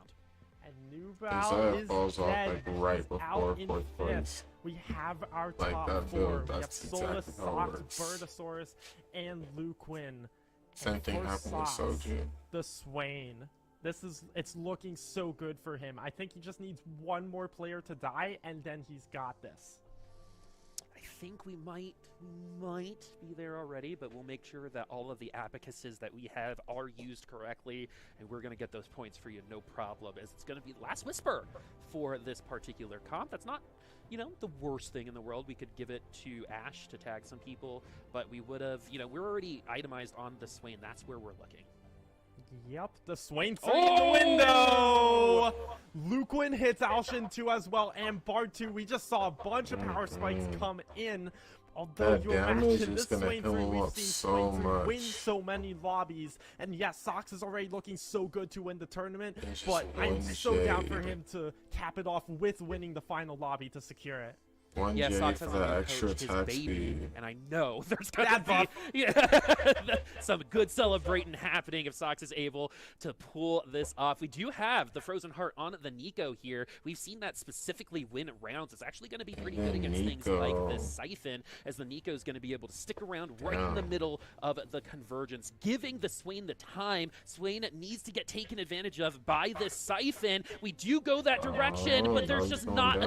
And Zaya Nubal is falls off dead. like right He's before out in 4th fifth. place. We have our Like top that 4. build, We have that's Solus, exactly how it Sox, works. Birdosaurus, and Luquin. Same And thing for happened with Sox, Soju. the Swain. It's looking so good for him. I think he just needs one more player to die, and then he's got this. I think we might be there already, but we'll make sure that all of the abacuses that we have are used correctly, and we're going to get those points for you, no problem, as it's going to be Last Whisper for this particular comp. That's not, you know, the worst thing in the world. We could give it to Ash to tag some people, but we would have, you know, we're already itemized on the Swain. That's where we're looking. Yep, the Swain 3 in the window! Luquin hits Alshin 2 as well, and Bard 2. We just saw a bunch of power spikes come in. Although That you damage imagine is this gonna Swain heal 3, him we've up seen so Swain 3 much. win so many lobbies. And yes, Sox is already looking so good to win the tournament, It's just but I'm one so down for shade. him to cap it off with winning the final lobby to secure it. 1 Yeah, J Sox for has a that new extra coach, his attack baby, speed. and I know there's going That to be some good celebrating happening if Sox is able to pull this off. We do have the Frozen Heart on the Nico here. We've seen that specifically win rounds. It's actually going to be pretty good against things like this Siphon, as the Nico is going to be able to stick around right in the middle of the convergence, giving the Swain the time. Swain needs to get taken advantage of by this Siphon. We do go that direction, but there's just not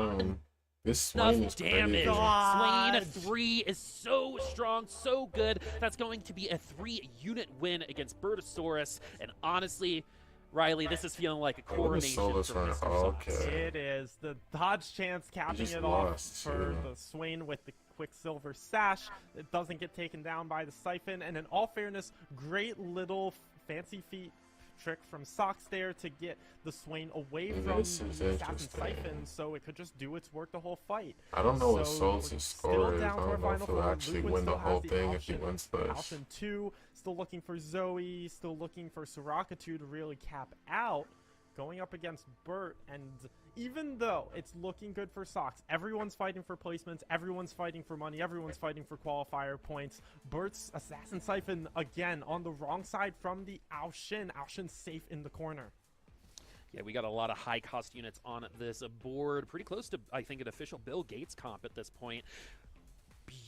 this Swain enough is damage. Dodge. Swain 3 is so strong, so good. That's going to be a 3-unit win against Birdosaurus. And honestly, Riley, this is feeling like a coronation for Mr. Sox. It is. The dodge chance capping it off for the Swain with the Quicksilver Sash. It doesn't get taken down by the Siphon. And in all fairness, great little fancy feet trick from Sox there to get the Swain away from the Assassin Siphon, so it could just do its work the whole fight. I don't know what Sol's score is. I don't know if he'll actually win the whole thing if he wins this. Alshin 2, still looking for Zoe, still looking for Soraka 2 to really cap out. Going up against Burt, and even though it's looking good for Sox, everyone's fighting for placements, everyone's fighting for money, everyone's fighting for qualifier points. Burt's Assassin Siphon, again, on the wrong side from the Alshin. Alshin's safe in the corner. Yeah, we got a lot of high-cost units on this board. Pretty close to, I think, an official Bill Gates comp at this point.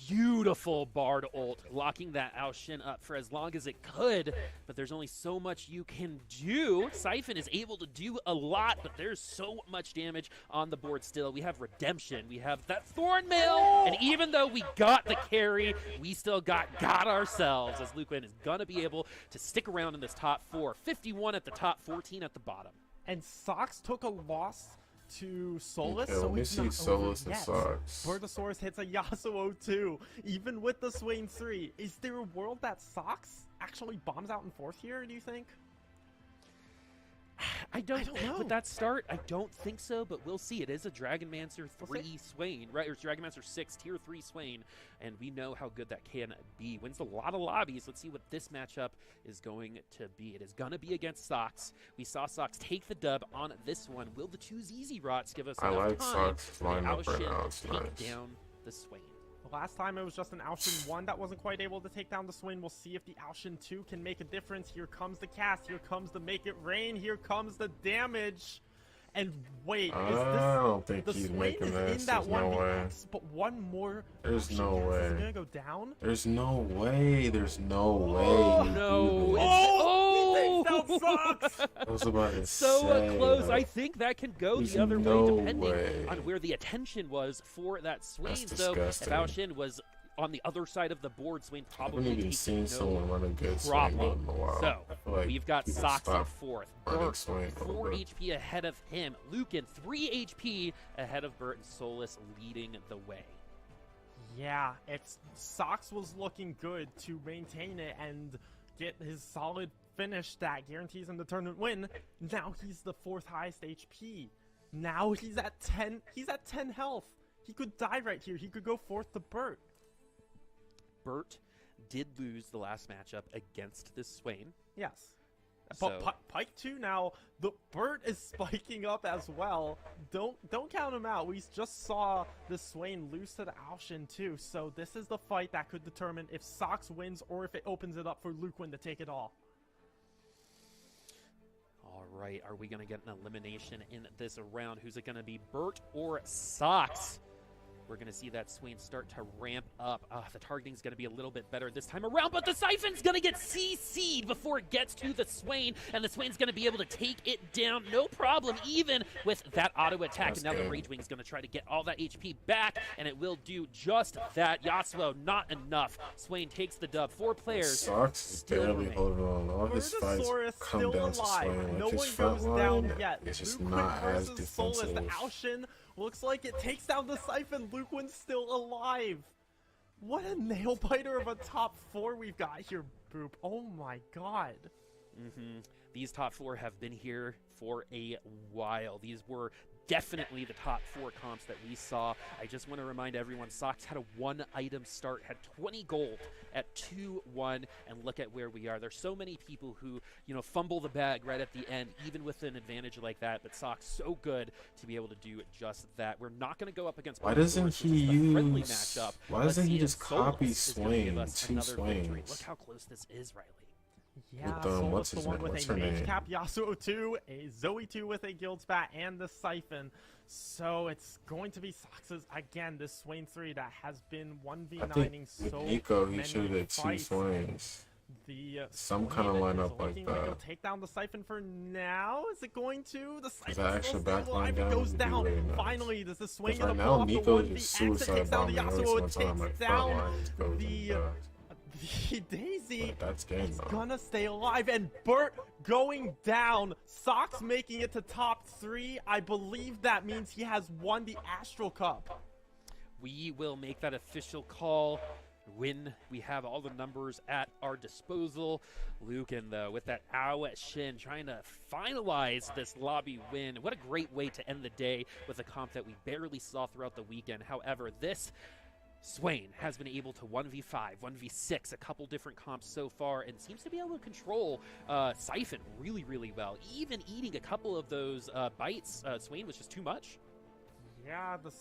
Beautiful Bard ult, locking that Alshin up for as long as it could, but there's only so much you can do. Siphon is able to do a lot, but there's so much damage on the board still. We have Redemption, we have that Thornmail, and even though we got the carry, we still got ourselves, as Luquin is going to be able to stick around in this top 4. 51 at the top, 14 at the bottom. And Sox took a loss to Solus, Okay, so let me it's see not Solus over and yet. Sox. Birdosaurus hits a Yasuo 2, even with the Swain 3. Is there a world that Sox actually bombs out in 4th here, do you think? I don't know. With know. that start, I don't think so, but we'll see. It is a Dragonmancer 3 Swain, right? Or Dragonmancer 6, Tier 3 Swain, and we know how good that can be. Wins a lot of lobbies. Let's see what this matchup is going to be. It is going to be against Sox. We saw Sox take the dub on this one. Will the 2 ZZ Rots give us I enough like time Sox to line up right Alshin now. It's take nice. down the Swain? Last time it was just an Alshin 1 that wasn't quite able to take down the Swain. We'll see if the Alshin 2 can make a difference. Here comes the cast. Here comes the make it rain. Here comes the damage. And wait, I is this... don't think The he's Swain making is this. in that There's no way. 1vx, but one more There's Alshin no cast way. is gonna go down? There's no way. There's no way. Oh, you no. do this. Oh! He takes down Sox! I was about to So say, close. like, I think that can go there's the other no way, depending way. on where the attention was for that Swain. That's So if disgusting. Alshin was on the other side of the board, Swain I haven't probably even takes seen no someone run a good swing problem. in a while. So I feel like we've got people Sox in stop 4th. running Burt, swing a little 4 bit. HP ahead of him. Lucan, 3 HP ahead of Burt, and Solus leading the way. Yeah, it's Sox was looking good to maintain it and get his solid finish that guarantees him the tournament win. Now he's the 4th highest HP. Now he's at 10. He's at 10 health. He could die right here. He could go 4th to Burt. Burt did lose the last matchup against this Swain. Yes. But So, Pike 2 now, the Burt is spiking up as well. Don't count him out. We just saw the Swain lose to the Alshin too. So this is the fight that could determine if Sox wins or if it opens it up for Luquin to take it all. all right, are we going to get an elimination in this round? Who's it going to be, Burt or Sox? We're going to see that Swain start to ramp up. The targeting's going to be a little bit better this time around, but the Siphon's going to get CC'd before it gets to the Swain, and the Swain's going to be able to take it down, no problem, even with that auto attack. That's and now good. the Rage Wing's going to try to get all that HP back, and it will do just that. Yasuo, not enough. Swain takes the dub. 4 players. Sox is still barely remain. holding on. All his fights Burtosaurus come still down to alive. Swain. No Like one his front goes down line, yet. it's just Luquin not as versus Solus. The defensive. Alshin looks like it takes down the Siphon. Luquin's still alive. What a nail biter of a top 4 we've got here, Boop. Oh my god. These top 4 have been here for a while. These were definitely the top 4 comps that we saw. I just want to remind everyone, Sox had a 1-item start, had 20 gold at 2-1, and look at where we are. There's so many people who, fumble the bag right at the end, even with an advantage like that, but Sox so good to be able to do just that. We're not going to go up against Why doesn't Burtosaurus, he which is the friendly use? matchup. Why Let's doesn't he see if just copy Solus is gonna give Swain? us 2 another victory. Look Swains. how close this is, Riley. Yeah, With, Solus what's the his one name? with What's a her Mage name? Cap, Yasuo 2, a Zoe 2 with a Guild Spat, and the Siphon. So it's going to be Sox's again, this Swain 3 that has been I 1v9ing think so with Nico, he many should have did 2 fights. Swings. The Some Swain kinda is lineup like looking like that. it'll take down the Siphon for now. Is it going to? The that Siphon extra still back stays line alive. It down goes would be down. really nice. Finally, does the Swain Because gonna right pull now, off the Nico 1v? just Exit suicide takes down the bombing every Yasuo. single It time, takes like, front down line just goes the, in the Daisy. But that's game It's though. gonna stay alive, and Burt going down. Sox making it to top 3. I believe that means he has won the Astral Cup. We will make that official call when we have all the numbers at our disposal. Lucan, though, with that ow at shin, trying to finalize this lobby win. What a great way to end the day with a comp that we barely saw throughout the weekend. However, this Swain has been able to 1v5, 1v6, a couple different comps so far, and seems to be able to control Siphon really, really well. Even eating a couple of those bites, Swain was just too much. Yeah, the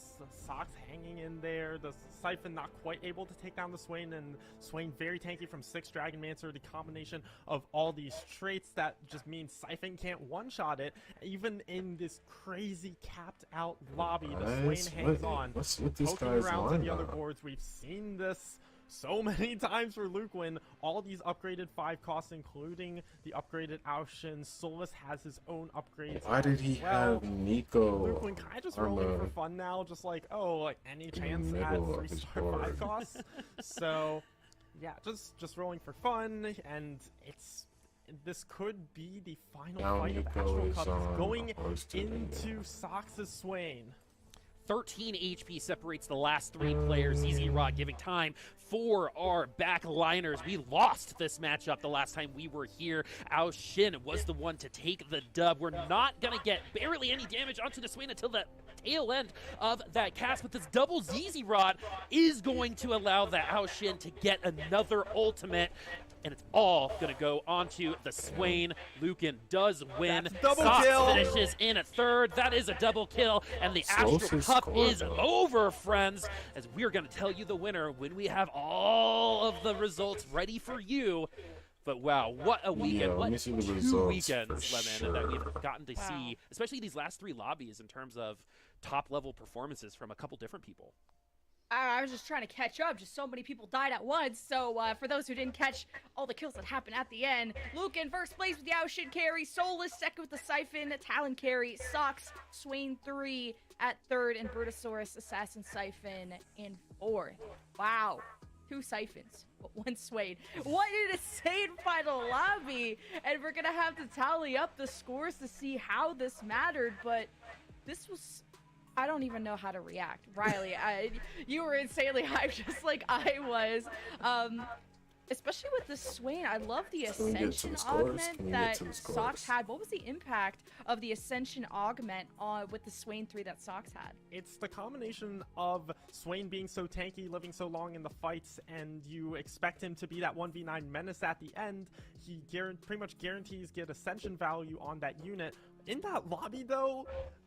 Sox hanging in there. The Siphon not quite able to take down the Swain, and Swain very tanky from 6 Dragonmancer. The combination of all these traits that just means Siphon can't one-shot it. Even in this crazy capped out lobby, the Swain hangs on. What's with this Poking guy's around to the other lineup? boards. We've seen this so many times for Luquin. All these upgraded 5 costs, including the upgraded Aushin. Solus has his own upgrades. Why did he as well. have Nico Luquin kind of just rolling for armor fun now, just like, oh, like any chance the at middle of his 3-star 5 board? costs. So, yeah, just rolling for fun, and this could be the final Now fight of Nico Astral is Cup. on It's going hoisted in into there. Sox's Swain. 13 HP separates the last 3 players. Easy Rod giving time for our backliners. We lost this matchup the last time we were here. Ao Shin was the one to take the dub. We're not going to get barely any damage onto the Swain until the tail end of that cast, but this double ZZ Rod is going to allow the Ao Shin to get another ultimate. And it's all going to go onto the Swain. Lucan does win. That's double Sox kill. finishes in a 3rd. That is a double kill. And the Solus Astral is Cup scored, is though. over, friends, as we're going to tell you the winner when we have all of the results ready for you. But wow, what a weekend. Yeah, let what me see the 2 results weekends, for Lemon, that sure. we've gotten to see, especially these last 3 lobbies in terms of top-level performances from a couple different people. I was just trying to catch up. Just so many people died at once. So for those who didn't catch all the kills that happened at the end, Luke in first place with the Aushin carry, Solus second with the Siphon, Talon carry, Sox, Swain 3 at 3rd, and Burtosaurus, Assassin Siphon in 4th. Wow. 2 Siphons, but 1 Swain. What an insane final lobby! And we're gonna have to tally up the scores to see how this mattered, but this was... I don't even know how to react. Riley, you were insanely hyped, just like I was. Especially with the Swain, I love the Can we get to Ascension the scores? augment Can we get that to the Sox scores? had. What was the impact of the Ascension augment with the Swain 3 that Sox had? It's the combination of Swain being so tanky, living so long in the fights, and you expect him to be that 1v9 menace at the end. He pretty much guarantees get Ascension value on that unit. In that lobby, though,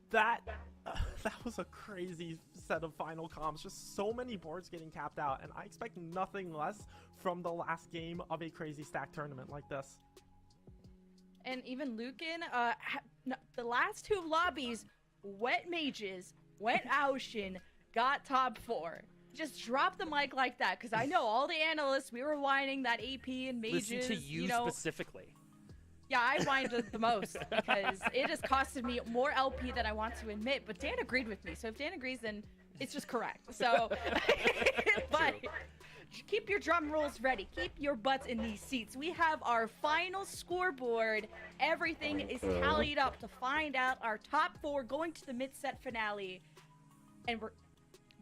that was a crazy set of final comms. Just so many boards getting capped out, and I expect nothing less from the last game of a crazy stack tournament like this. And even Lucan, the last 2 lobbies, went mages, went Ocean, got top 4. Just drop the mic like that, because I know all the analysts, we were whining that AP and mages. Listen to you know, specifically. Yeah, I whined the most because it has costed me more LP than I want to admit. But Dan agreed with me, so if Dan agrees, then it's just correct. So, but keep your drum rolls ready. Keep your butts in these seats. We have our final scoreboard. Everything is tallied up to find out our top 4 going to the mid-set finale. And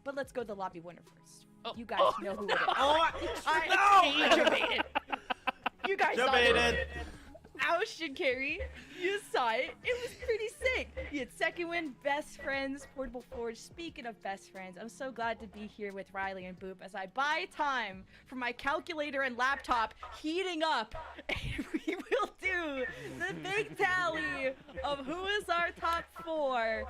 but let's go to the lobby winner first. You guys know who it is. I debated. You guys saw it. Ocean carry, you saw it. It was pretty sick. You had second win, best friends, Portable Forge. Speaking of best friends, I'm so glad to be here with Riley and Boop as I buy time for my calculator and laptop heating up. And we will do the big tally of who is our top 4.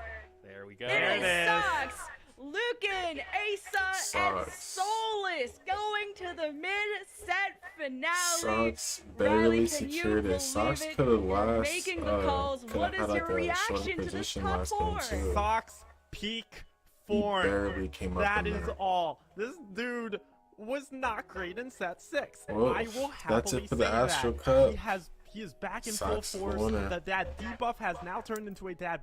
There we go. There it is. Sox, Lucan, Asa, and Solus going to the mid-set finale. Sox barely Riley, can secured you it. Sox believe it? could have last. Making the calls. Could What have is had your like a reaction shorter to this position top last 4? game too. Sox peak He form. barely came up. That in is there. all. This dude was not great in set 6. Well, I will happily that's it for the say Astral that. Cup. He is back in Sox full force. winner. The dad debuff has now turned into a dad